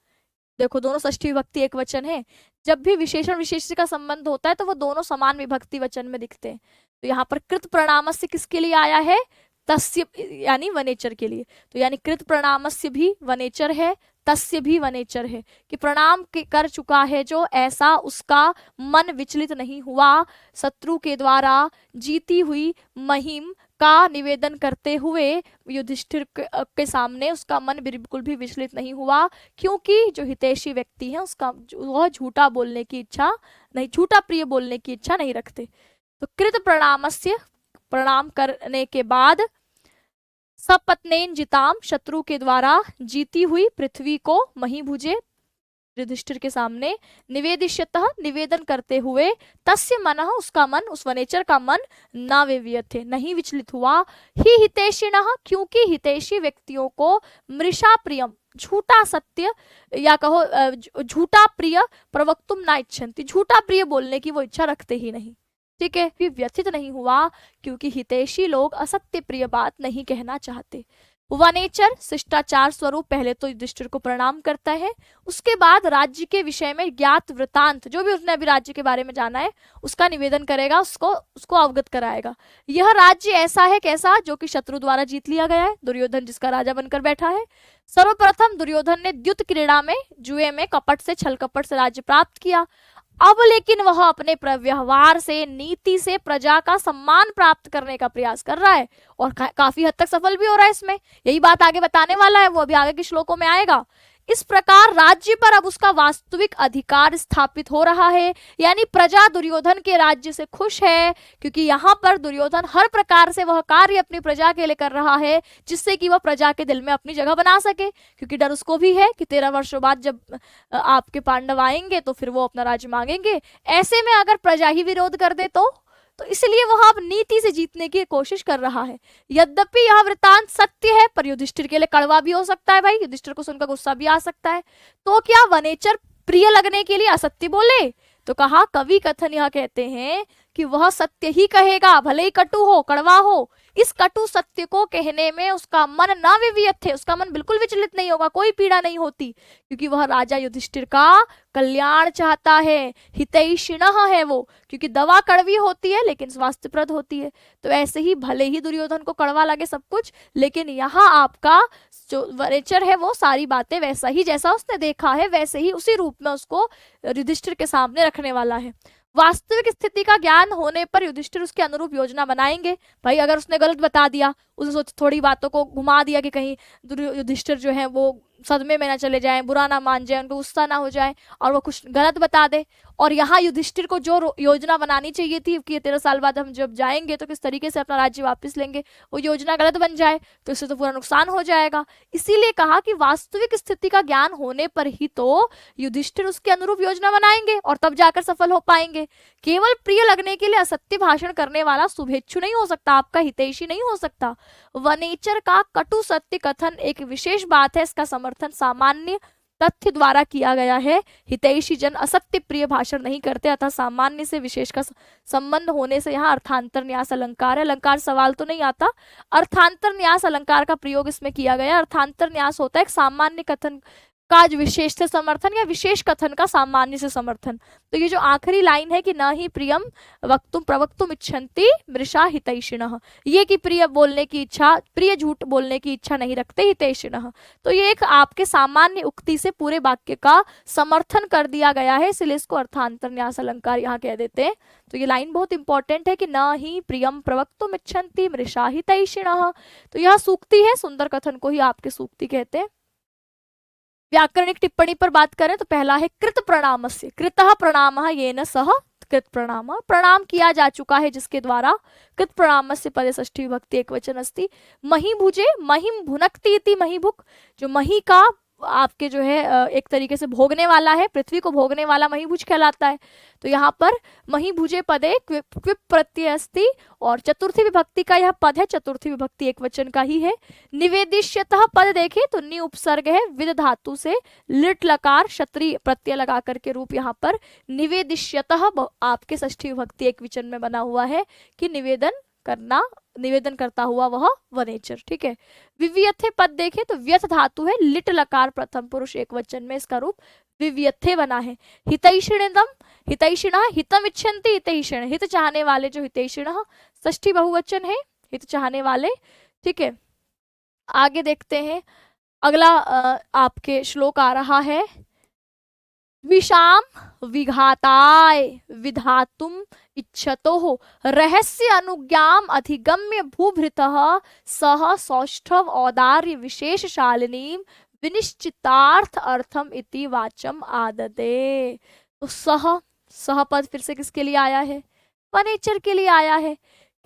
देखो दोनों षष्ठी विभक्ति एक वचन है। जब भी विशेषण विशेष्य का संबंध होता है तो वो दोनों समान विभक्ति वचन में दिखते हैं। तो यहाँ पर कृत प्रणामस्य किसके लिए आया है? तस्य यानी वनेचर के लिए। तो यानी कृत प्रणामस्य भी वनेचर है, तस्य भी वनेचर है कि प्रणाम कर चुका है जो, ऐसा उसका मन विचलित नहीं हुआ, शत्रु के द्वारा जीती हुई मुहिम का निवेदन करते हुए युधिष्ठिर के सामने उसका मन बिल्कुल भी विचलित नहीं हुआ, क्योंकि जो हितैषी व्यक्ति है उसका वह झूठा बोलने की इच्छा नहीं, झूठा प्रिय बोलने की इच्छा नहीं रखते। तो कृत प्रणामस्य, प्रणाम करने के बाद, सपत्नेन जिताम, शत्रु के द्वारा जीती हुई पृथ्वी को महीभुजे, युधिष्ठिर के सामने, निवेदिष्यतः, निवेदन करते हुए, तस्य मनः, उसका मन, उस वनेचर का मन, न विव्यथे, नहीं विचलित हुआ, ही हितैषिणः, क्योंकि हितैषी व्यक्तियों को मृषा प्रियम, झूठा सत्य या कहो झूठा प्रिय, प्रवक्तुम न इच्छन्ति, झूठा प्रिय बोलने की वो इच्छा रखते ही नहीं। ठीक है, भी व्यथित नहीं हुआ, क्योंकि हितैषी लोग असत्य प्रिय बात नहीं कहना चाहते। वनेचर शिष्टाचार स्वरूप पहले तो युधिष्ठिर को प्रणाम करता है, उसके बाद राज्य के विषय में ज्ञात वृतांत, जो भी उसने अभी राज्य के बारे में जाना है उसका निवेदन करेगा, उसको अवगत कराएगा। यह राज्य ऐसा है कैसा, जो कि शत्रु द्वारा जीत लिया गया है, दुर्योधन जिसका राजा बनकर बैठा है। सर्वप्रथम दुर्योधन ने द्युत क्रीड़ा में, जुए में कपट से, छल कपट से राज्य प्राप्त किया। अब लेकिन वह अपने व्यवहार से, नीति से प्रजा का सम्मान प्राप्त करने का प्रयास कर रहा है और काफी हद तक सफल भी हो रहा है इसमें। यही बात आगे बताने वाला है, वो अभी आगे के श्लोकों में आएगा। इस प्रकार राज्य पर अब उसका वास्तविक अधिकार स्थापित हो रहा है, यानी प्रजा दुर्योधन के राज्य से खुश है, क्योंकि यहाँ पर दुर्योधन हर प्रकार से वह कार्य अपनी प्रजा के लिए कर रहा है जिससे कि वह प्रजा के दिल में अपनी जगह बना सके, क्योंकि डर उसको भी है कि 13 वर्षों बाद जब आपके पांडव आएंगे तो फिर वो अपना राज्य मांगेंगे, ऐसे में अगर प्रजा ही विरोध कर दे तो इसलिए वह अब नीति से जीतने की कोशिश कर रहा है। यद्यपि यह वृतांत सत्य है, पर युधिष्ठिर के लिए कड़वा भी हो सकता है, भाई युधिष्ठिर को सुनकर गुस्सा भी आ सकता है। तो क्या वनेचर प्रिय लगने के लिए असत्य बोले? तो कहा, कवि कथन यह कहते हैं कि वह सत्य ही कहेगा, भले ही कटु हो, कड़वा हो। इस कटु सत्य को कहने में उसका मन न विवियथे, उसका मन बिल्कुल विचलित नहीं होगा, कोई पीड़ा नहीं होती, क्योंकि वह राजा युधिष्ठिर का कल्याण चाहता है, हितैषिणः है वो, क्योंकि दवा कड़वी होती है लेकिन स्वास्थ्यप्रद होती है। तो ऐसे ही भले ही दुर्योधन को कड़वा लगे सब कुछ, लेकिन यहाँ आपका जो वनेचर है वो सारी बातें वैसा ही जैसा उसने देखा है वैसे ही उसी रूप में उसको युधिष्ठिर के सामने रखने वाला है। वास्तविक स्थिति का ज्ञान होने पर युधिष्ठिर उसके अनुरूप योजना बनाएंगे। भाई अगर उसने गलत बता दिया, उसने थोड़ी बातों को घुमा दिया कि कहीं युधिष्ठिर जो है वो सदमे में ना चले जाएं, बुरा ना मान जाए, उनको गुस्सा ना हो जाए और वो कुछ गलत बता दे, और यहाँ युधिष्ठिर को जो योजना बनानी चाहिए थी कि 13 साल बाद हम जब जाएंगे तो किस तरीके से अपना राज्य वापस लेंगे, वो योजना गलत बन जाए तो इससे तो पूरा नुकसान हो जाएगा। इसीलिए कहा कि वास्तविक स्थिति का ज्ञान होने पर ही तो युधिष्ठिर उसके अनुरूप योजना बनाएंगे और तब जाकर सफल हो पाएंगे। केवल प्रिय लगने के लिए असत्य भाषण करने वाला शुभेच्छु नहीं हो सकता, आपका हितैषी नहीं हो सकता। वनेचर का कटु सत्य कथन एक विशेष बात है, इसका समर्थन सामान्य तथ्य द्वारा किया गया है। हितैषी जन असत्य प्रिय भाषण नहीं करते, अतः सामान्य से विशेष का संबंध होने से यहाँ अर्थांतर न्यास अलंकार है। अलंकार सवाल तो नहीं आता, अर्थांतर न्यास अलंकार का प्रयोग इसमें किया गया। अर्थांतर न्यास होता है एक सामान्य कथन का विशेष से समर्थन या विशेष कथन का सामान्य से समर्थन। तो ये जो आखिरी लाइन है कि न ही प्रियम वक्तुम प्रवक्तुम इच्छन्ति मृषा हितैषिणः, ये कि प्रिय बोलने की इच्छा, प्रिय झूठ बोलने की इच्छा नहीं रखते हितैषिणः, तो ये एक आपके सामान्य उक्ति से पूरे वाक्य का समर्थन कर दिया गया है, इसलिए इसको अर्थांतर न्यास अलंकार यहाँ कह देते हैं। तो ये लाइन बहुत इंपॉर्टेंट है कि न ही प्रियम प्रवक्तुम इच्छन्ति मृषा हितैषिणः। तो यह सूक्ति है, सुंदर कथन को ही आपके सूक्ति कहते हैं। व्याकरणिक टिप्पणी पर बात करें तो पहला है कृत प्रणामस्य, कृतः प्रणामः येन सह कृत प्रणाम, प्रणाम किया जा चुका है जिसके द्वारा, कृत प्रणामस्य पदे षष्ठी विभक्ति एकवचन अस्ति। मही भुजे महिम भुनक्ति इति मही भुक, जो मही का आपके जो है एक तरीके से भोगने वाला है, पृथ्वी को भोगने वाला महीभुज कहलाता है। तो यहाँ पर महीभुजे पदे क्विप प्रत्यय अस्ति, और चतुर्थी विभक्ति का यह पद है, चतुर्थी विभक्ति एक वचन का ही है। निवेदिष्यतः पद देखें तो नि उपसर्ग है, विद धातु से लिट लकार क्षत्रिय प्रत्यय लगा करके रूप यहाँ पर निवेदिष्यतः आपके षष्ठी विभक्ति एक वचन में बना हुआ है कि निवेदन करना, निवेदन करता हुआ वह वनेचर। ठीक है। विव्यथे पद देखें तो व्यथ धातु है, लिट लकार प्रथम पुरुष एक वचन में इसका रूप विव्यथे बना है। हितैषिणम, हितैषिणः हितम इच्छन्ति हितैषिण, हित चाहने वाले जो हितैषिणः षष्ठी बहुवचन है, हित चाहने वाले। ठीक है, आगे देखते हैं। अगला आपके श्लोक आ रहा है, द्विषाम विघाताय विधातुम इच्छतो रहस्य अनुज्ञाम अधिगम्य भूभृतः सह सौष्ठव औदार्य विशेषशालिनीम विनिश्चितार्थ अर्थम इति वाचम आददे। तो सह पद फिर से किसके लिए आया है? वनेचर के लिए आया है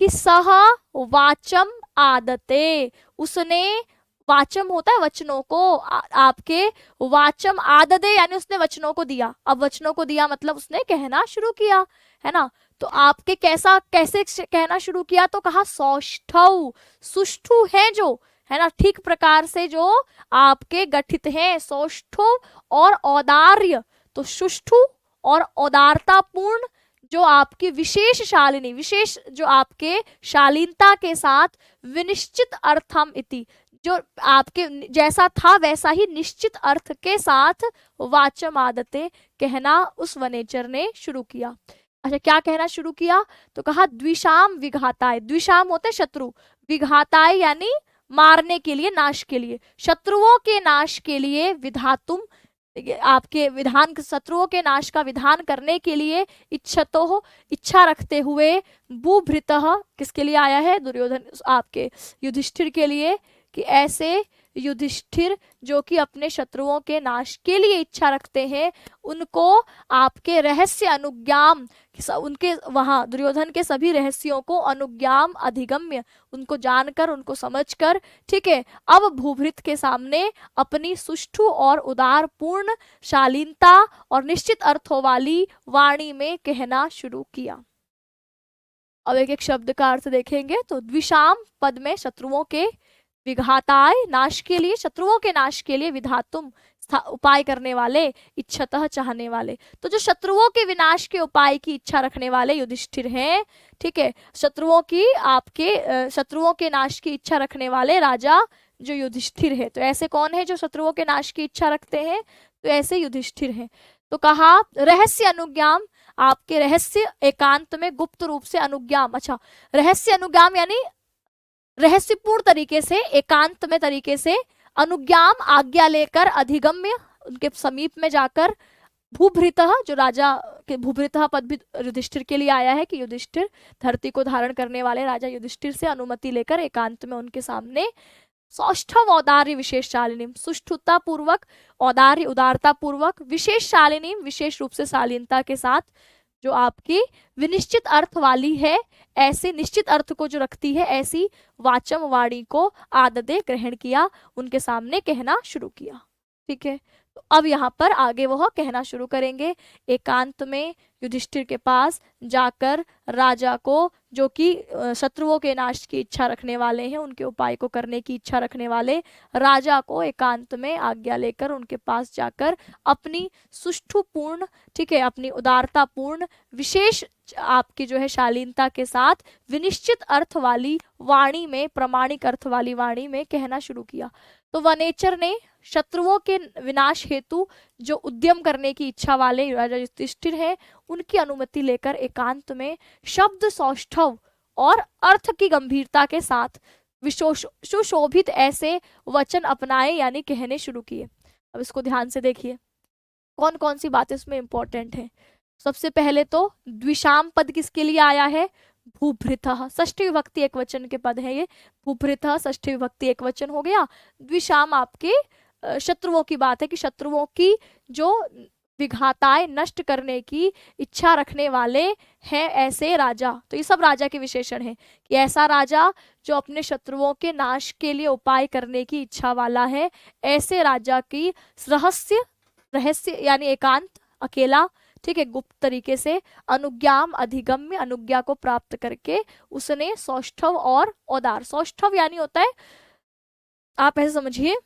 कि सह वाचम आदते, उसने, वाचम होता है वचनों को, आपके वाचम आददे यानी उसने वचनों को दिया। अब वचनों को दिया मतलब उसने कहना शुरू किया, है ना। तो आपके कैसे कहना शुरू किया? तो कहा सौष्ठव, सुष्ठु है जो, है ना, ठीक प्रकार से जो आपके गठित हैं, सौष्ठव और औदार्य, तो सुष्ठु और औदारतापूर्ण जो आपकी विशेष शालिनी, विशेष जो आपके शालीनता के साथ, विनिश्चित अर्थम इति, जो आपके जैसा था वैसा ही निश्चित अर्थ के साथ वाचम आदते कहना उस वनेचर ने शुरू किया। अच्छा, क्या कहना शुरू किया? तो कहा द्विषाम विघाताय, द्विषाम होते शत्रु, विघाताय यानी मारने के लिए, नाश के लिए, शत्रुओं के नाश के लिए, विधातुम आपके विधान, शत्रुओं के नाश का विधान करने के लिए, इच्छतो हो इच्छा रखते हुए, बुभृतः किसके लिए आया है? दुर्योधन, आपके युधिष्ठिर के लिए, कि ऐसे युधिष्ठिर जो कि अपने शत्रुओं के नाश के लिए इच्छा रखते हैं, उनको आपके रहस्य अनुज्ञाम, उनके वहां दुर्योधन के सभी रहस्यों को अनुज्ञाम अधिगम्य, उनको जानकर, उनको समझकर, ठीक है, अब भूभृत के सामने अपनी सुष्ठु और उदार पूर्ण शालीनता और निश्चित अर्थों वाली वाणी में कहना शुरू किया। अब एक एक शब्द का अर्थ देखेंगे। तो द्विषाम पद में शत्रुओं के, विघाताय नाश के लिए, शत्रुओं के नाश के लिए, विधातुम उपाय करने वाले, इच्छतः चाहने वाले। तो जो शत्रुओं के विनाश के उपाय की इच्छा रखने वाले युधिष्ठिर हैं, ठीक है, शत्रुओं की, आपके शत्रुओं के नाश की इच्छा रखने वाले राजा जो युधिष्ठिर है। तो ऐसे कौन है जो शत्रुओं के नाश की इच्छा रखते हैं? तो ऐसे युधिष्ठिर हैं। तो कहा रहस्य अनुज्ञाम, आपके रहस्य एकांत में गुप्त रूप से अनुज्ञाम, अच्छा, रहस्य अनुज्ञाम यानी रहस्यपूर्ण तरीके से, एकांत में तरीके से, अनुज्ञाम आज्ञा लेकर, अधिगम्य उनके समीप में जाकर, भूभृतः जो राजा के, भूभृतः पद भी युधिष्ठिर के लिए आया है कि युधिष्ठिर धरती को धारण करने वाले राजा युधिष्ठिर से अनुमति लेकर एकांत में उनके सामने, सौष्ठव औदार्य विशेष शालिनी, सुष्ठुता पूर्वक, औदार्य उदारता पूर्वक, विशेष शालिनी विशेष रूप से शालीनता के साथ, जो आपकी विनिश्चित अर्थ वाली है, ऐसे निश्चित अर्थ को जो रखती है, ऐसी वाचम वाणी को आददे ग्रहण किया, उनके सामने कहना शुरू किया। ठीक है, तो अब यहाँ पर आगे वह कहना शुरू करेंगे एकांत में युधिष्ठिर के पास जाकर, राजा को, जो कि शत्रुओं के नाश की इच्छा रखने वाले हैं, उनके उपाय को करने की इच्छा रखने वाले राजा को एकांत में आज्ञा लेकर उनके पास जाकर अपनी सुष्ठुपूर्ण, ठीक है, अपनी उदारतापूर्ण, विशेष आपकी जो है शालीनता के साथ, विनिश्चित अर्थ वाली वाणी में, प्रामाणिक अर्थ वाली वाणी में कहना शुरू किया। तो वनेचर ने शत्रुओं के विनाश हेतु जो उद्यम करने की इच्छा वाले राजा युधिष्ठिर हैं, उनकी अनुमति लेकर एकांत में शब्द सौष्ठव और अर्थ की गंभीरता के साथ सुशोभित ऐसे वचन अपनाए, यानी कहने शुरू किए। अब इसको ध्यान से देखिए, कौन कौन सी बातें इसमें इंपॉर्टेंट हैं। सबसे पहले तो द्विषाम पद किसके लिए आया है? भूभृतः, षष्ठी विभक्ति एक वचन के पद है ये। भूभृतः षष्ठी विभक्ति एक वचन हो गया। द्विषाम आपके शत्रुओं की बात है कि शत्रुओं की जो विघाताय नष्ट करने की इच्छा रखने वाले हैं ऐसे राजा। तो ये सब राजा के विशेषण हैं कि ऐसा राजा जो अपने शत्रुओं के नाश के लिए उपाय करने की इच्छा वाला है, ऐसे राजा की रहस्य रहस्य यानी एकांत, अकेला, ठीक है, गुप्त तरीके से अनुज्ञाम अधिगम्य, अनुज्ञा को प्राप्त करके उसने सौष्ठव और औदार, सौष्ठव यानी होता है, आप ऐसे समझिए,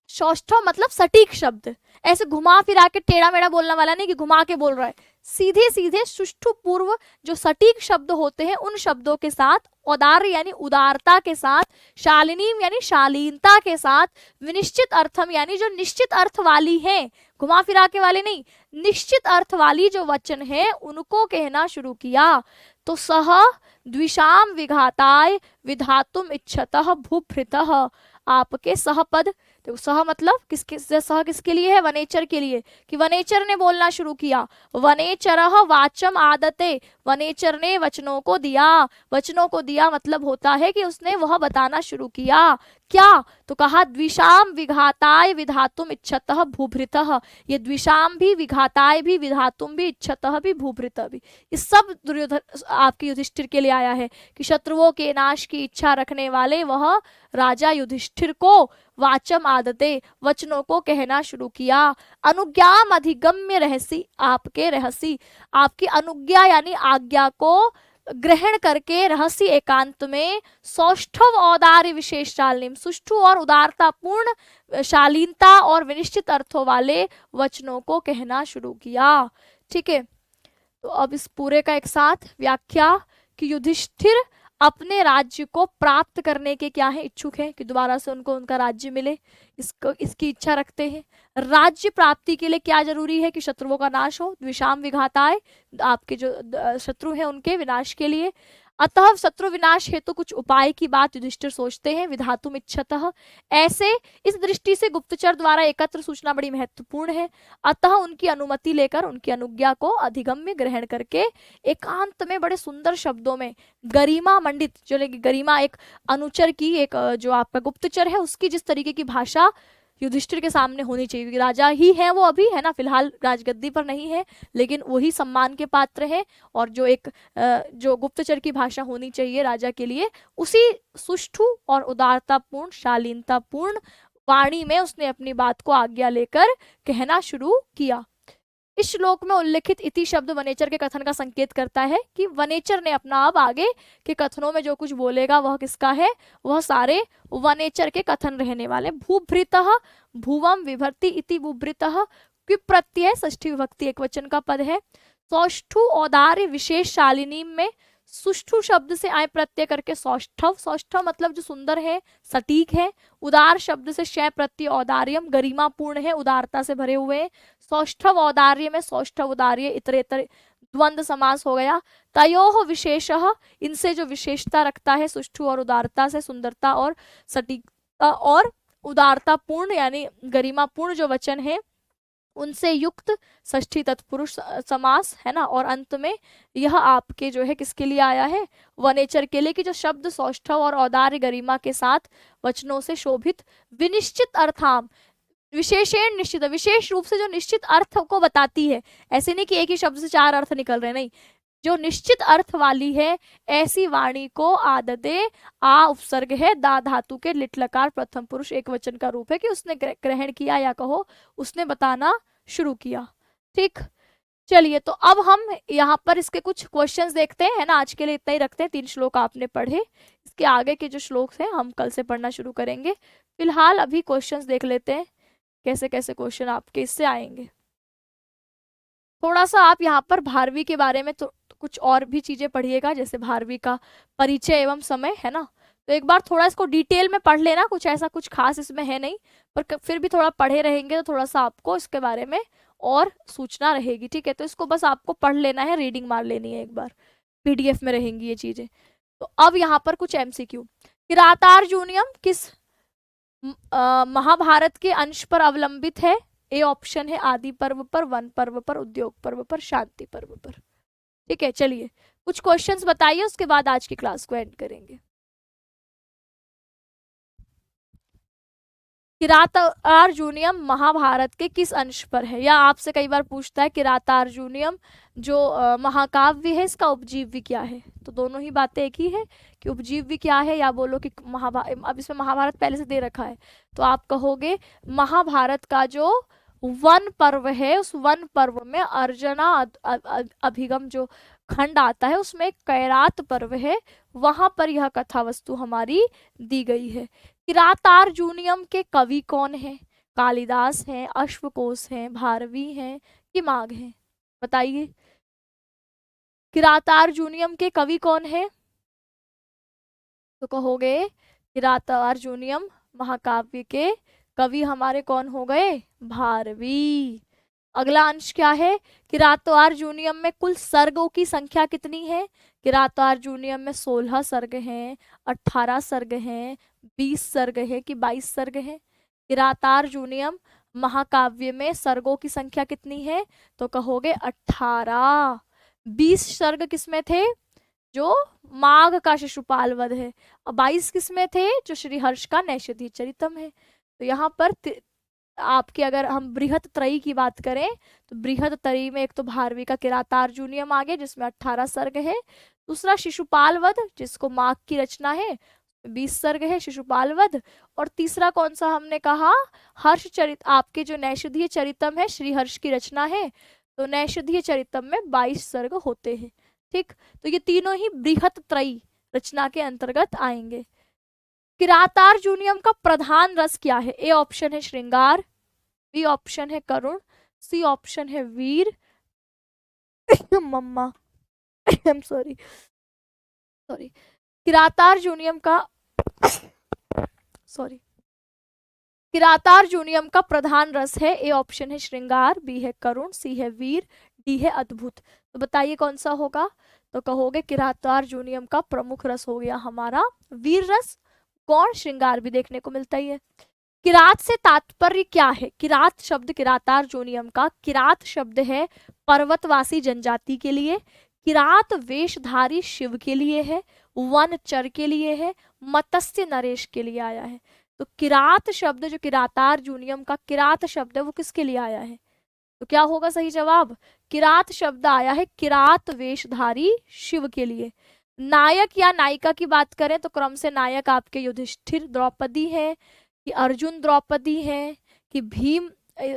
सौष्ठव मतलब सटीक शब्द, ऐसे घुमा फिरा के टेढ़ा मेढ़ा बोलने वाला नहीं कि घुमा के बोल रहा है, सीधे सीधे सुष्ठु पूर्व जो सटीक शब्द होते हैं उन शब्दों के साथ, औदार यानी उदारता के साथ, शालिनीम यानी शालीनता के साथ, विनिश्चित अर्थम यानी जो निश्चित अर्थ वाली है, घुमा फिरा के वाले नहीं, निश्चित अर्थ वाली जो वचन है उनको कहना शुरू किया। तो सह द्विषाम विघाताय विधातुम इच्छतः भूभृतः, आपके सहपद, तो सह मतलब किसके, सह किसके लिए है, वनेचर के लिए, कि वनेचर ने बोलना शुरू किया। वनेचरः वाचम आदते, वनेचर ने वचनों को दिया, वचनों को दिया मतलब होता है कि उसने वह बताना शुरू किया। क्या, तो कहा द्विषाम विघाताय विधातुम इच्छतः भूभृतः, ये द्विषाम भी, विघाताय भी, विधातुम भी, इच्छतः भी, भूभृतः भी, इस सब दुर्योधन आपके युधिष्ठिर के लिए आया है कि शत्रुओं के नाश की इच्छा रखने वाले वह राजा युधिष्ठिर को वाचम आदते, वचनों को कहना शुरू किया। अनुज्ञाम अधिगम्य रहसी, आपके रहसी, आपकी अनुज्ञा यानी आज्ञा को ग्रहण करके रहस्य एकांत में सौष्ठव औदार्य विशेष शालीन, सुष्ठु और उदारता पूर्ण शालीनता और विनिश्चित अर्थों वाले वचनों को कहना शुरू किया। ठीक है, तो अब इस पूरे का एक साथ व्याख्या कि युधिष्ठिर अपने राज्य को प्राप्त करने के क्या है, इच्छुक है कि दोबारा से उनको उनका राज्य मिले, इसकी इच्छा रखते हैं। राज्य प्राप्ति के लिए क्या जरूरी है कि शत्रुओं का नाश हो, द्विषाम विघाताय, आपके जो शत्रु हैं उनके विनाश के लिए। अतः शत्रु विनाश हेतु तो कुछ उपाय की बात युधिष्ठिर सोचते हैं, विधातुम इच्छतः, ऐसे इस दृष्टि से गुप्तचर द्वारा एकत्र सूचना बड़ी महत्वपूर्ण है। अतः उनकी अनुमति लेकर, उनकी अनुज्ञा को अधिगम्य ग्रहण करके एकांत में बड़े सुंदर शब्दों में गरिमा मंडित, जो गरिमा एक अनुचर की, एक जो आपका गुप्तचर है उसकी जिस तरीके की भाषा युधिष्ठिर के सामने होनी चाहिए, क्योंकि राजा ही है वो अभी, है ना, फिलहाल राजगद्दी पर नहीं है, लेकिन वही सम्मान के पात्र है, और जो एक जो गुप्तचर की भाषा होनी चाहिए राजा के लिए, उसी सुष्ठु और उदारतापूर्ण शालीनतापूर्ण वाणी में उसने अपनी बात को आज्ञा लेकर कहना शुरू किया। इस श्लोक में उल्लेखित इति शब्द वनेचर के कथन का संकेत करता है कि वनेचर ने अपना अब आगे के कथनों में जो कुछ बोलेगा वह किसका है, वह सारे वनेचर के कथन रहने वाले। भूभृतः, भुवम विभर्ति इति भूभृतः, प्रत्यय षष्ठी विभक्ति एक वचन का पद है। सौष्ठु औदार्य विशेष शालिनी में सुष्ठु शब्द से आय प्रत्यय करके सौष्ठव, सौष्ठव मतलब जो सुंदर है, सटीक है। उदार शब्द से शय प्रत्यय औदार्यम, गरिमा पूर्ण है, उदारता से भरे हुए। सौष्ठव औदार्य में सौष्ठव उदार्य इतरेतर द्वंद्व समास हो गया। तयोः विशेषः, इनसे जो विशेषता रखता है सुष्ठु और उदारता से, सुंदरता और सटीकता और उदारता पूर्ण यानी गरिमा पूर्ण जो वचन है उनसे युक्त षष्ठी तत्पुरुष समास, है ना। और अंत में यह आपके जो है किसके लिए आया है, वनेचर के लिए, कि जो शब्द सौष्ठव और औदार्य गरिमा के साथ वचनों से शोभित विनिश्चित अर्थाम, विशेषण निश्चित, विशेष रूप से जो निश्चित अर्थ को बताती है, ऐसे नहीं कि एक ही शब्द से चार अर्थ निकल रहे, नहीं, जो निश्चित अर्थ वाली है ऐसी वाणी को आदते, आ उपसर्ग है, दा धातु के लिट लकार प्रथम पुरुष एक वचन का रूप है कि उसने ग्रहण किया, या कहो उसने बताना शुरू किया। ठीक, चलिए, तो अब हम यहाँ पर इसके कुछ क्वेश्चंस देखते हैं, है ना। आज के लिए इतना ही रखते हैं, 3 श्लोक आपने पढ़े, इसके आगे के जो श्लोक हैं हम कल से पढ़ना शुरू करेंगे। फिलहाल अभी क्वेश्चंस देख लेते हैं, कैसे कैसे क्वेश्चन आपके इससे आएंगे। थोड़ा सा आप यहाँ पर भारवी के बारे में तो कुछ और भी चीजें पढ़िएगा, जैसे भारवी का परिचय एवं समय, है ना। तो एक बार थोड़ा इसको डिटेल में पढ़ लेना, कुछ ऐसा कुछ खास इसमें है नहीं, पर फिर भी थोड़ा पढ़े रहेंगे तो थोड़ा सा आपको इसके बारे में और सूचना रहेगी। ठीक है, तो इसको बस आपको पढ़ लेना है, रीडिंग मार लेनी है एक बार, PDF में रहेंगी ये चीजें। तो अब यहाँ पर कुछ MCQ, किरातार्जुनीयम किस महाभारत के अंश पर अवलंबित है? ए ऑप्शन है आदि पर्व पर, वन पर्व पर, उद्योग पर्व पर, शांति पर्व पर। ठीक है, चलिए कुछ क्वेश्चंस बताइए, उसके बाद आज की क्लास को एंड करेंगे। किरातार्जुनीयम महाभारत के किस अंश पर है? या आपसे कई बार पूछता है किरातार्जुनीयम जो महाकाव्य है इसका उपजीव्य क्या है? तो दोनों ही बातें एक ही है कि उपजीव्य क्या है, या बोलो कि अब इसमें महाभारत पहले से दे रखा है तो आप कहोगे महाभारत का जो वन पर्व है उस वन पर्व में अर्जुना अभिगम जो खंड आता है उसमें एक कैरात पर्व है, वहां पर यह कथा वस्तु हमारी दी गई है। किरातार्जुनीयम के कवि कौन हैं? कालिदास हैं, अश्वकोश हैं, भारवी हैं कि माघ हैं? बताइए, किरातार्जुनीयम के कवि कौन है? तो कहोगे किरातार्जुनीयम महाकाव्य के कवि हमारे कौन हो गए? भारवी। अगला अंश क्या है? किरातार्जुनीयम में कुल सर्गों की संख्या कितनी है? किरातार्जुनीयम में 16 सर्ग हैं, 18 सर्ग हैं, 20 सर्ग है कि 22 सर्ग हैं? किरातार्जुनीयम महाकाव्य में सर्गों की संख्या कितनी है? तो कहोगे 18। 20 सर्ग किसमें थे? जो माघ का शिशुपाल वध है। और 22 किसमें थे? जो श्री हर्ष का नैषधीय चरितम है। तो यहाँ पर आपके अगर हम बृहत त्रयी की बात करें तो बृहत त्रयी में एक तो भारवी का किरातार्जुनीयम आ गया जिसमें 18 सर्ग है, दूसरा शिशुपाल वध जिसको माघ की रचना है 20 सर्ग है शिशुपाल वध, और तीसरा कौन सा हमने कहा? हर्ष चरित, आपके जो नैषधीय चरितम है श्री हर्ष की रचना है, तो नैषधीय चरितम में 22 सर्ग होते हैं। ठीक, तो ये तीनों ही बृहत त्रयी रचना के अंतर्गत आएंगे। किरातार्जुनीयम का प्रधान रस क्या है? ए ऑप्शन है श्रृंगार, बी ऑप्शन है करुण, सी ऑप्शन है वीर मम्मा आई एम सॉरी किरातार्जुनीयम का किरातार्जुनीयम का प्रधान रस है। ए ऑप्शन है श्रृंगार, बी है करुण, सी है वीर, डी है अद्भुत। तो बताइए कौन सा होगा? तो कहोगे किरातार्जुनीयम का प्रमुख रस हो गया हमारा वीर रस। गौण श्रृंगार भी देखने को मिलता ही है। किरात से तात्पर्य क्या है? किरात शब्द किरातार्जुनीयम का किरात शब्द है पर्वतवासी जनजाति के लिए, किरात वेशधारी शिव के लिए है, वनचर के लिए है, मत्स्य नरेश के लिए आया है। तो किरात शब्द जो किरातार्जुनीयम का किरात शब्द है वो किसके लिए आया है? तो क्या होगा सही जवाब? किरात शब्द आया है किरात वेशधारी शिव के लिए। नायक या नायिका की बात करें तो क्रम से नायक आपके युधिष्ठिर द्रौपदी है, कि अर्जुन द्रौपदी है, कि भीम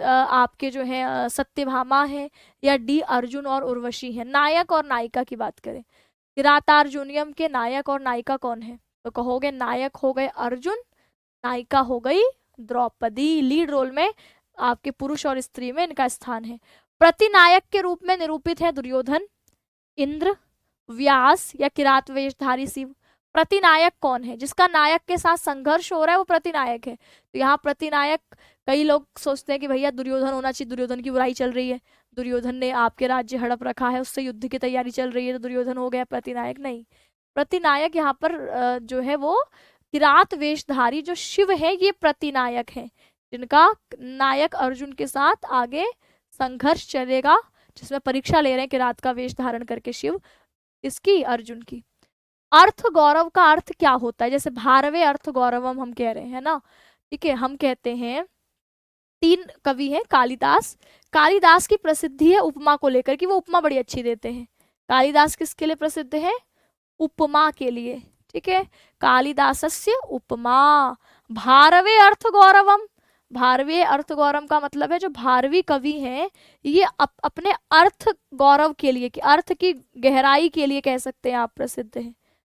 आपके जो है सत्यभामा है, या डी अर्जुन और उर्वशी है। नायक और नायिका की बात करें, किरातार्जुनीयम के नायक और नायिका कौन है? तो कहोगे नायक हो गए अर्जुन, नायिका हो गई द्रौपदी। लीड रोल में आपके पुरुष और स्त्री में इनका स्थान है। प्रतिनायक के रूप में निरूपित है दुर्योधन, इंद्र, व्यास या किरात वेशधारी शिव। प्रतिनायक कौन है? जिसका नायक के साथ संघर्ष हो रहा है वो प्रतिनायक है। तो यहाँ प्रतिनायक कई लोग सोचते हैं कि भैया दुर्योधन होना चाहिए, दुर्योधन की बुराई चल रही है, दुर्योधन ने आपके राज्य हड़प रखा है, उससे युद्ध की तैयारी चल रही है तो दुर्योधन हो गया प्रतिनायक। नहीं, प्रतिनायक यहाँ पर जो है वो किरात वेशधारी जो शिव है ये प्रतिनायक है, जिनका नायक अर्जुन के साथ आगे संघर्ष चलेगा, जिसमें परीक्षा ले रहे हैं किरात का वेश धारण करके शिव, इसकी अर्जुन की। अर्थ गौरव का अर्थ क्या होता है? जैसे भारवे अर्थ गौरवम हम कह रहे हैं ना, ठीक है, हम कहते हैं 3 कवि हैं कालिदास। कालिदास की प्रसिद्धि है उपमा को लेकर कि वो उपमा बड़ी अच्छी देते हैं। कालिदास किसके लिए प्रसिद्ध है? उपमा के लिए। ठीक है, कालिदासस्य उपमा। भारवे अर्थ गौरवम, भारवीय अर्थ गौरव का मतलब है जो भारवी कवि हैं ये अपने अर्थ गौरव के लिए, कि अर्थ की गहराई के लिए कह सकते हैं आप प्रसिद्ध हैं।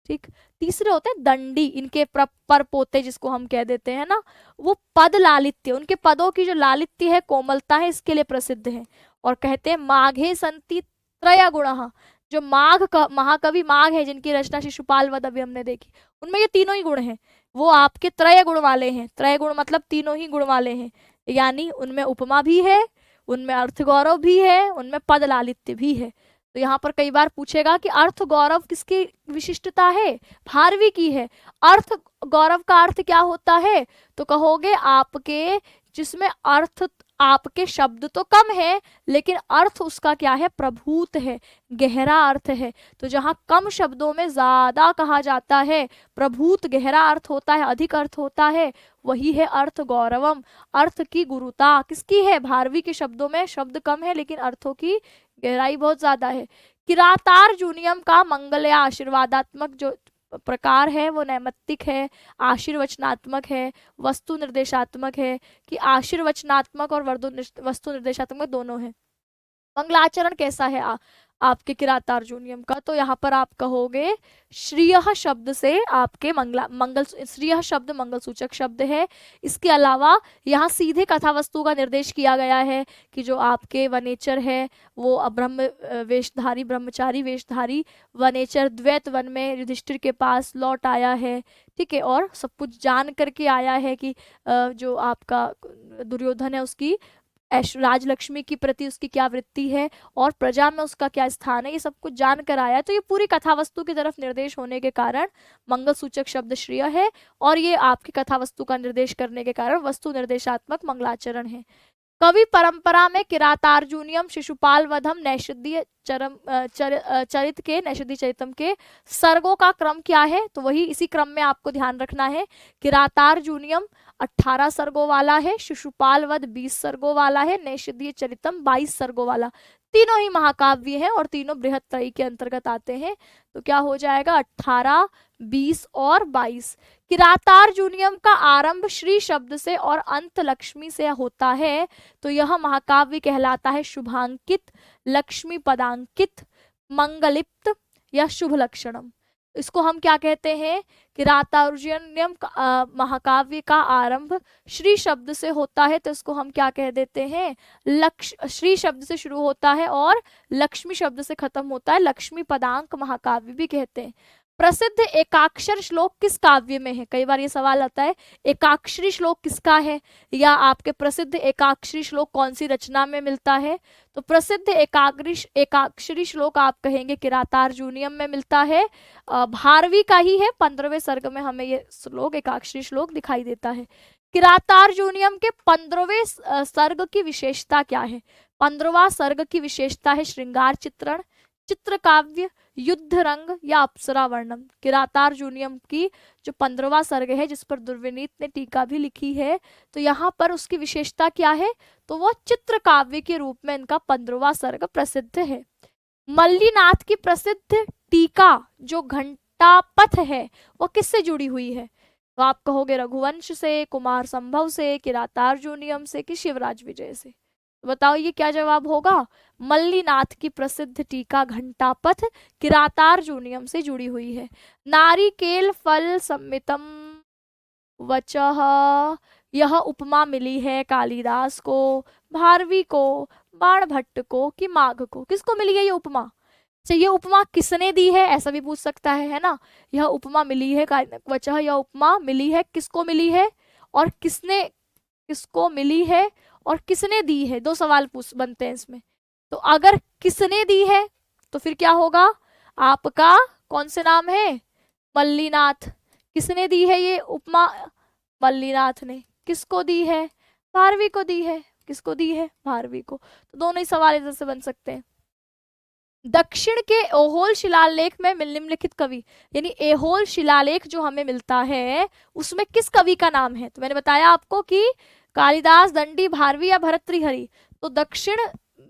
ठीक, तीसरे होते हैं दंडी, इनके परपोते जिसको हम कह देते हैं ना, वो पद लालित्य, उनके पदों की जो लालित्य है, कोमलता है, इसके लिए प्रसिद्ध है। और कहते हैं माघे संति त्रय गुणः, जो माघ का महाकवि माघ है जिनकी रचना शिशुपाल वध अभी हमने देखी, उनमें ये तीनों ही गुण हैं, वो आपके त्रय गुण वाले हैं। त्रय गुण मतलब तीनों ही गुण वाले हैं, यानी उनमें उपमा भी है, उनमें अर्थ गौरव भी है, उनमें पद लालित्य भी है। तो यहाँ पर कई बार पूछेगा कि अर्थ गौरव किसकी विशिष्टता है? भारवी की है। अर्थ गौरव का अर्थ क्या होता है? तो कहोगे आपके जिसमें अर्थ आपके शब्द तो कम है लेकिन अर्थ उसका क्या है, प्रभूत है, गहरा अर्थ है। तो जहाँ कम शब्दों में ज्यादा कहा जाता है, प्रभूत गहरा अर्थ होता है, अधिक अर्थ होता है, वही है अर्थ गौरवम। अर्थ की गुरुता किसकी है, भारवी के शब्दों में शब्द कम है लेकिन अर्थों की गहराई बहुत ज्यादा है। किरातार्जुनीयम का मंगल या आशीर्वादात्मक जो प्रकार है वो नैमित्तिक है, आशीर्वचनात्मक है, वस्तु निर्देशात्मक है, कि आशीर्वचनात्मक और वस्तु निर्देशात्मक दोनों है। मंगलाचरण कैसा है आपके किरातार्जुनीयम का, तो यहाँ पर आप कहोगे श्रीय शब्द से आपके मंगल श्रीय शब्द मंगल सूचक शब्द है। इसके अलावा यहाँ सीधे कथा वस्तु का निर्देश किया गया है कि जो आपके वनेचर है वो ब्रह्म वेशधारी ब्रह्मचारी वेशधारी वनेचर द्वैत वन में युधिष्ठिर के पास लौट आया है, ठीक है, और सब कुछ जान करके आया है कि जो आपका दुर्योधन है उसकी राजलक्ष्मी की प्रति उसकी क्या वृत्ति है और प्रजा में उसका क्या स्थान है, ये सब कुछ जान कर आया है। तो ये पूरी कथा वस्तु की तरफ निर्देश होने के कारण मंगल सूचक शब्द श्रेय है, और ये आपकी कथा वस्तु का निर्देश करने के कारण वस्तु निर्देशात्मक मंगलाचरण है। कवि परंपरा में किरातार्जुनीयम शिशुपाल वधम नैषधीय चरित के नैषधीय चरितम के सर्गों का क्रम क्या है, तो वही इसी क्रम में आपको ध्यान रखना है। किरातार्जुनीयम 18 सर्गों वाला है, शिशुपाल वध 20 सर्गों वाला है, नैषधीय चरितम 22 सर्गों वाला। तीनों ही महाकाव्य हैं और तीनों बृहत त्रयी के अंतर्गत आते हैं। तो क्या हो जाएगा 18, 20 और 22। किरातार्जुनीयम का आरंभ श्री शब्द से और अंत लक्ष्मी से होता है, तो यह महाकाव्य कहलाता है शुभांकित, लक्ष्मी पदांकित, मंगलिप्त या शुभ लक्षणम। इसको हम क्या कहते हैं, किरातार्जुनीयम महाकाव्य का आरंभ श्री शब्द से होता है, तो इसको हम क्या कह देते हैं, श्री शब्द से शुरू होता है और लक्ष्मी शब्द से खत्म होता है, लक्ष्मी पदांक महाकाव्य भी कहते हैं। प्रसिद्ध एकाक्षर श्लोक किस काव्य में है, कई बार ये सवाल आता है एकाक्षरी श्लोक किसका है, या आपके प्रसिद्ध एकाक्षरी श्लोक कौन सी रचना में मिलता है, तो प्रसिद्ध एकाक्षरी श्लोक आप कहेंगे किरातार्जुनीयम में मिलता है, भारवी का ही है, 15वें सर्ग में हमें ये श्लोक एकाक्षरी श्लोक दिखाई देता है। किरातार्जुनीयम के 15वें सर्ग की विशेषता क्या है, 15वां सर्ग की विशेषता है श्रृंगार चित्रण, चित्र काव्य, युद्ध रंग या अप्सरा वर्णन। किरातार्जुनीयम की जो 15वां सर्ग है जिस पर दुर्विनीत ने टीका भी लिखी है, तो यहाँ पर उसकी विशेषता क्या है, तो वो चित्र काव्य के रूप में इनका 15वां सर्ग प्रसिद्ध है। मल्लीनाथ की प्रसिद्ध टीका जो घंटापथ है वो किससे जुड़ी हुई है, तो आप कहोगे रघुवंश से, कुमार संभव से, किरातार्जुनीयम से, कि शिवराज विजय से। बताओ ये क्या जवाब होगा, मल्लीनाथ की प्रसिद्ध टीका घंटापथ किरातार्जुनीयम से जुड़ी हुई है। नारिकेल फल सम्मितम वचः, यह उपमा मिली है कालिदास को, भारवी को, बाणभट्ट को, कि माघ को, किसको मिली है ये उपमा, तो ये उपमा किसने दी है ऐसा भी पूछ सकता है ना। यह उपमा मिली है वचः, यह उपमा मिली है, किसको मिली है और किसने किसको मिली है और किसने दी है, 2 सवाल पूछ बनते हैं इसमें। तो अगर किसने दी है तो फिर क्या होगा, आपका कौन से नाम है, मल्लीनाथ। किसने दी है ये उपमा, मल्लीनाथ ने। किसको दी है, भारवी को दी है। किसको दी है, भारवी को। तो दोनों ही सवाल इधर से बन सकते हैं। दक्षिण के एहोल शिलालेख में निम्नलिखित कवि, यानी एहोल शिलालेख जो हमें मिलता है उसमें किस कवि का नाम है, तो मैंने बताया आपको कि कालिदास, दंडी, भारवी या भर्तृहरि। तो दक्षिण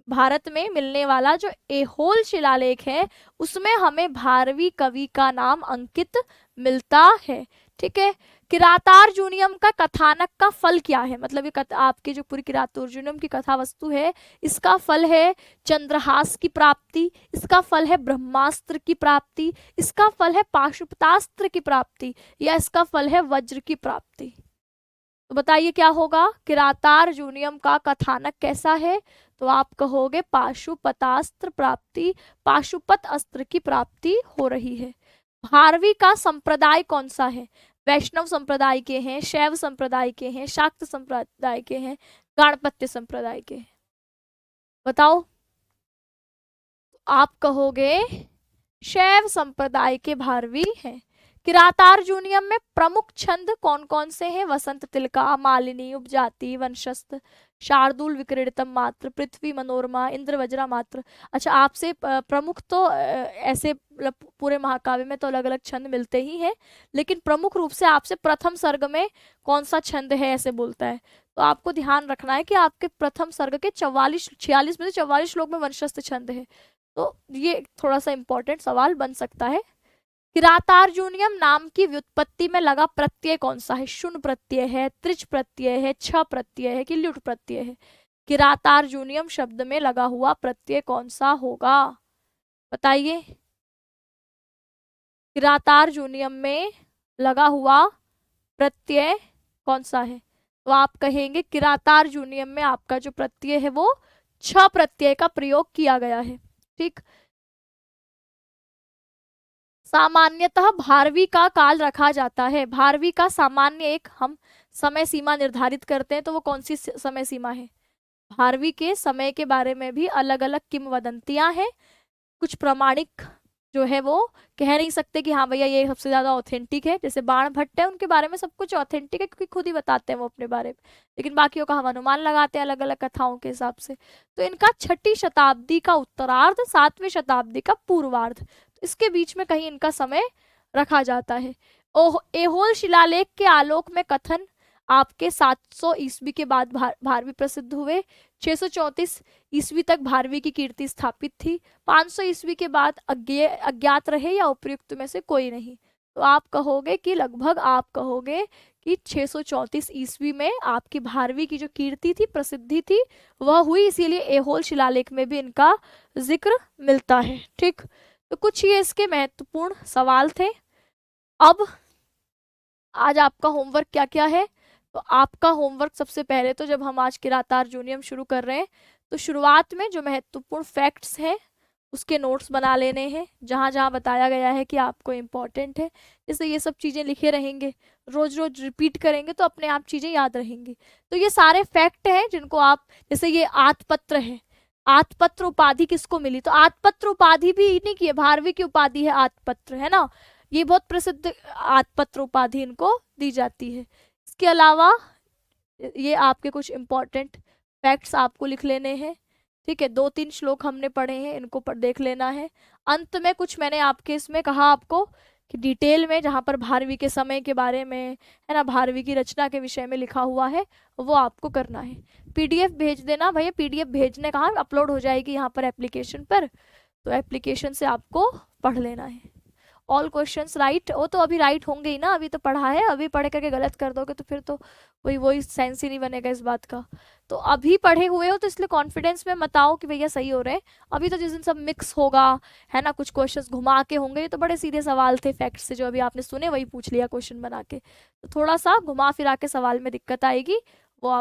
भारत में मिलने वाला जो एहोल शिलालेख है उसमें हमें भारवी कवि का नाम अंकित मिलता है, ठीक है। किरातार्जुनीयम का कथानक का फल क्या है, मतलब ये आपके जो पूरी किरातार्जुनीयम की कथा वस्तु है इसका फल है चंद्रहास की प्राप्ति, इसका फल है ब्रह्मास्त्र की प्राप्ति, इसका फल है पाशुपतास्त्र की प्राप्ति, या इसका फल है वज्र की प्राप्ति। तो बताइए क्या होगा, किरातार्जुनीयम का कथानक कैसा है, तो आप कहोगे पाशुपतास्त्र प्राप्ति, पाशुपत अस्त्र की प्राप्ति हो रही है। भारवी का संप्रदाय कौन सा है, वैष्णव संप्रदाय के हैं, शैव संप्रदाय के हैं, शाक्त संप्रदाय के हैं, गाणपत्य संप्रदाय के हैं, बताओ। आप कहोगे शैव संप्रदाय के भारवी हैं। किरातार्जुनीयम में प्रमुख छंद कौन कौन से हैं, वसंत तिलका, मालिनी, उपजाति, वंशस्थ, शार्दूल विक्रीडितम मात्र, पृथ्वी मनोरमा, इंद्र वज्रा मात्र। अच्छा, आपसे प्रमुख तो ऐसे मतलब पूरे महाकाव्य में तो अलग अलग छंद मिलते ही हैं, लेकिन प्रमुख रूप से आपसे प्रथम सर्ग में कौन सा छंद है ऐसे बोलता है। तो आपको ध्यान रखना है कि आपके प्रथम सर्ग के 44 में से 44 श्लोक में वंशस्थ छंद है। तो ये थोड़ा सा इंपॉर्टेंट सवाल बन सकता है। किरातार्जुनियम नाम की व्युत्पत्ति में लगा प्रत्यय कौन सा है? शुन प्रत्यय है, त्रिच प्रत्यय है, छ प्रत्यय है कि ल्युट प्रत्यय है? किरातार्जुनियम शब्द में लगा हुआ प्रत्यय कौन सा होगा? बताइए। किरातार्जुनियम में लगा हुआ प्रत्यय कौन सा है? तो आप कहेंगे किरातार्जुनियम में आपका जो प्रत्यय है वो छ प्रत्यय का प्रयोग किया गया है। ठीक। सामान्यतः भारवी का काल रखा जाता है। भारवी का सामान्य एक हम समय सीमा निर्धारित करते हैं, तो वो कौन सी समय सीमा है? भारवी के समय के बारे में भी अलग अलग किंवदंतियां हैं। कुछ प्रामाणिक जो है वो कह नहीं सकते कि हाँ भैया ये सबसे ज्यादा ऑथेंटिक है, जैसे बाण भट्ट है उनके बारे में सब कुछ ऑथेंटिक है क्योंकि खुद ही बताते हैं वो अपने बारे में, लेकिन बाकियों का हम अनुमान लगाते हैं अलग अलग कथाओं के हिसाब से। तो इनका 6ठी शताब्दी का उत्तरार्ध, 7वीं शताब्दी का पूर्वार्ध, तो इसके बीच में कहीं इनका समय रखा जाता है। एहोल शिलालेख के आलोक में कथन आपके 700 ईस्वी के बाद भारवी प्रसिद्ध हुए। 634 ईस्वी तक भारवी की कीर्ति स्थापित थी। 500 ईस्वी के बाद अज्ञात रहे या उपयुक्त में से कोई नहीं। तो आप कहोगे कि लगभग आप कहोगे कि 634 ईस्वी में आपकी भारवी की जो कीर्ति थी, प्रसिद्धि थी, वह हुई, इसीलिए एहोल शिलालेख में भी इनका जिक्र मिलता है। ठीक। तो कुछ ये इसके महत्वपूर्ण सवाल थे। अब आज आपका होमवर्क क्या क्या है? तो आपका होमवर्क सबसे पहले तो जब हम आज किरातार्जुनियम शुरू कर रहे हैं तो शुरुआत में जो महत्वपूर्ण फैक्ट्स हैं उसके नोट्स बना लेने हैं, जहाँ जहाँ बताया गया है कि आपको इम्पोर्टेंट है। जैसे ये सब चीज़ें लिखे रहेंगे, रोज रोज रिपीट करेंगे तो अपने आप चीज़ें याद रहेंगी। तो ये सारे फैक्ट हैं जिनको आप, जैसे ये आतपत्र है, आतपत्र उपाधि किसको मिली? तो आतपत्र उपाधि भी इन्हीं की है, भारवी की उपाधि है आतपत्र, है ना। ये बहुत प्रसिद्ध आतपत्र उपाधि इनको दी जाती है। इसके अलावा ये आपके कुछ इम्पोर्टेंट फैक्ट्स आपको लिख लेने हैं। ठीक है, 2-3 श्लोक हमने पढ़े हैं, इनको देख लेना है। अंत में कुछ मैंने आपके इसमें कहा आपको कि डिटेल में जहाँ पर भारवी के समय के बारे में, है ना, भारवी की रचना के विषय में लिखा हुआ है वो आपको करना है। पीडीएफ भेज देना भैया, पीडीएफ भेजने कहाँ, अपलोड हो जाएगी यहाँ पर एप्लीकेशन पर, तो एप्लीकेशन से आपको पढ़ लेना है। ऑल क्वेश्चंस राइट, वो तो अभी राइट होंगे ही ना, अभी तो पढ़ा है, अभी पढ़ करके गलत कर दोगे तो फिर तो वही सेंस ही नहीं बनेगा इस बात का। तो अभी पढ़े हुए हो तो इसलिए कॉन्फिडेंस में मत आओ कि भैया सही हो रहे हैं। अभी तो जिस दिन सब मिक्स होगा, है ना, कुछ क्वेश्चंस घुमा के होंगे, ये तो बड़े सीधे सवाल थे फैक्ट से जो अभी आपने सुने वही पूछ लिया क्वेश्चन बना के, तो थोड़ा सा घुमा फिरा के सवाल में दिक्कत आएगी।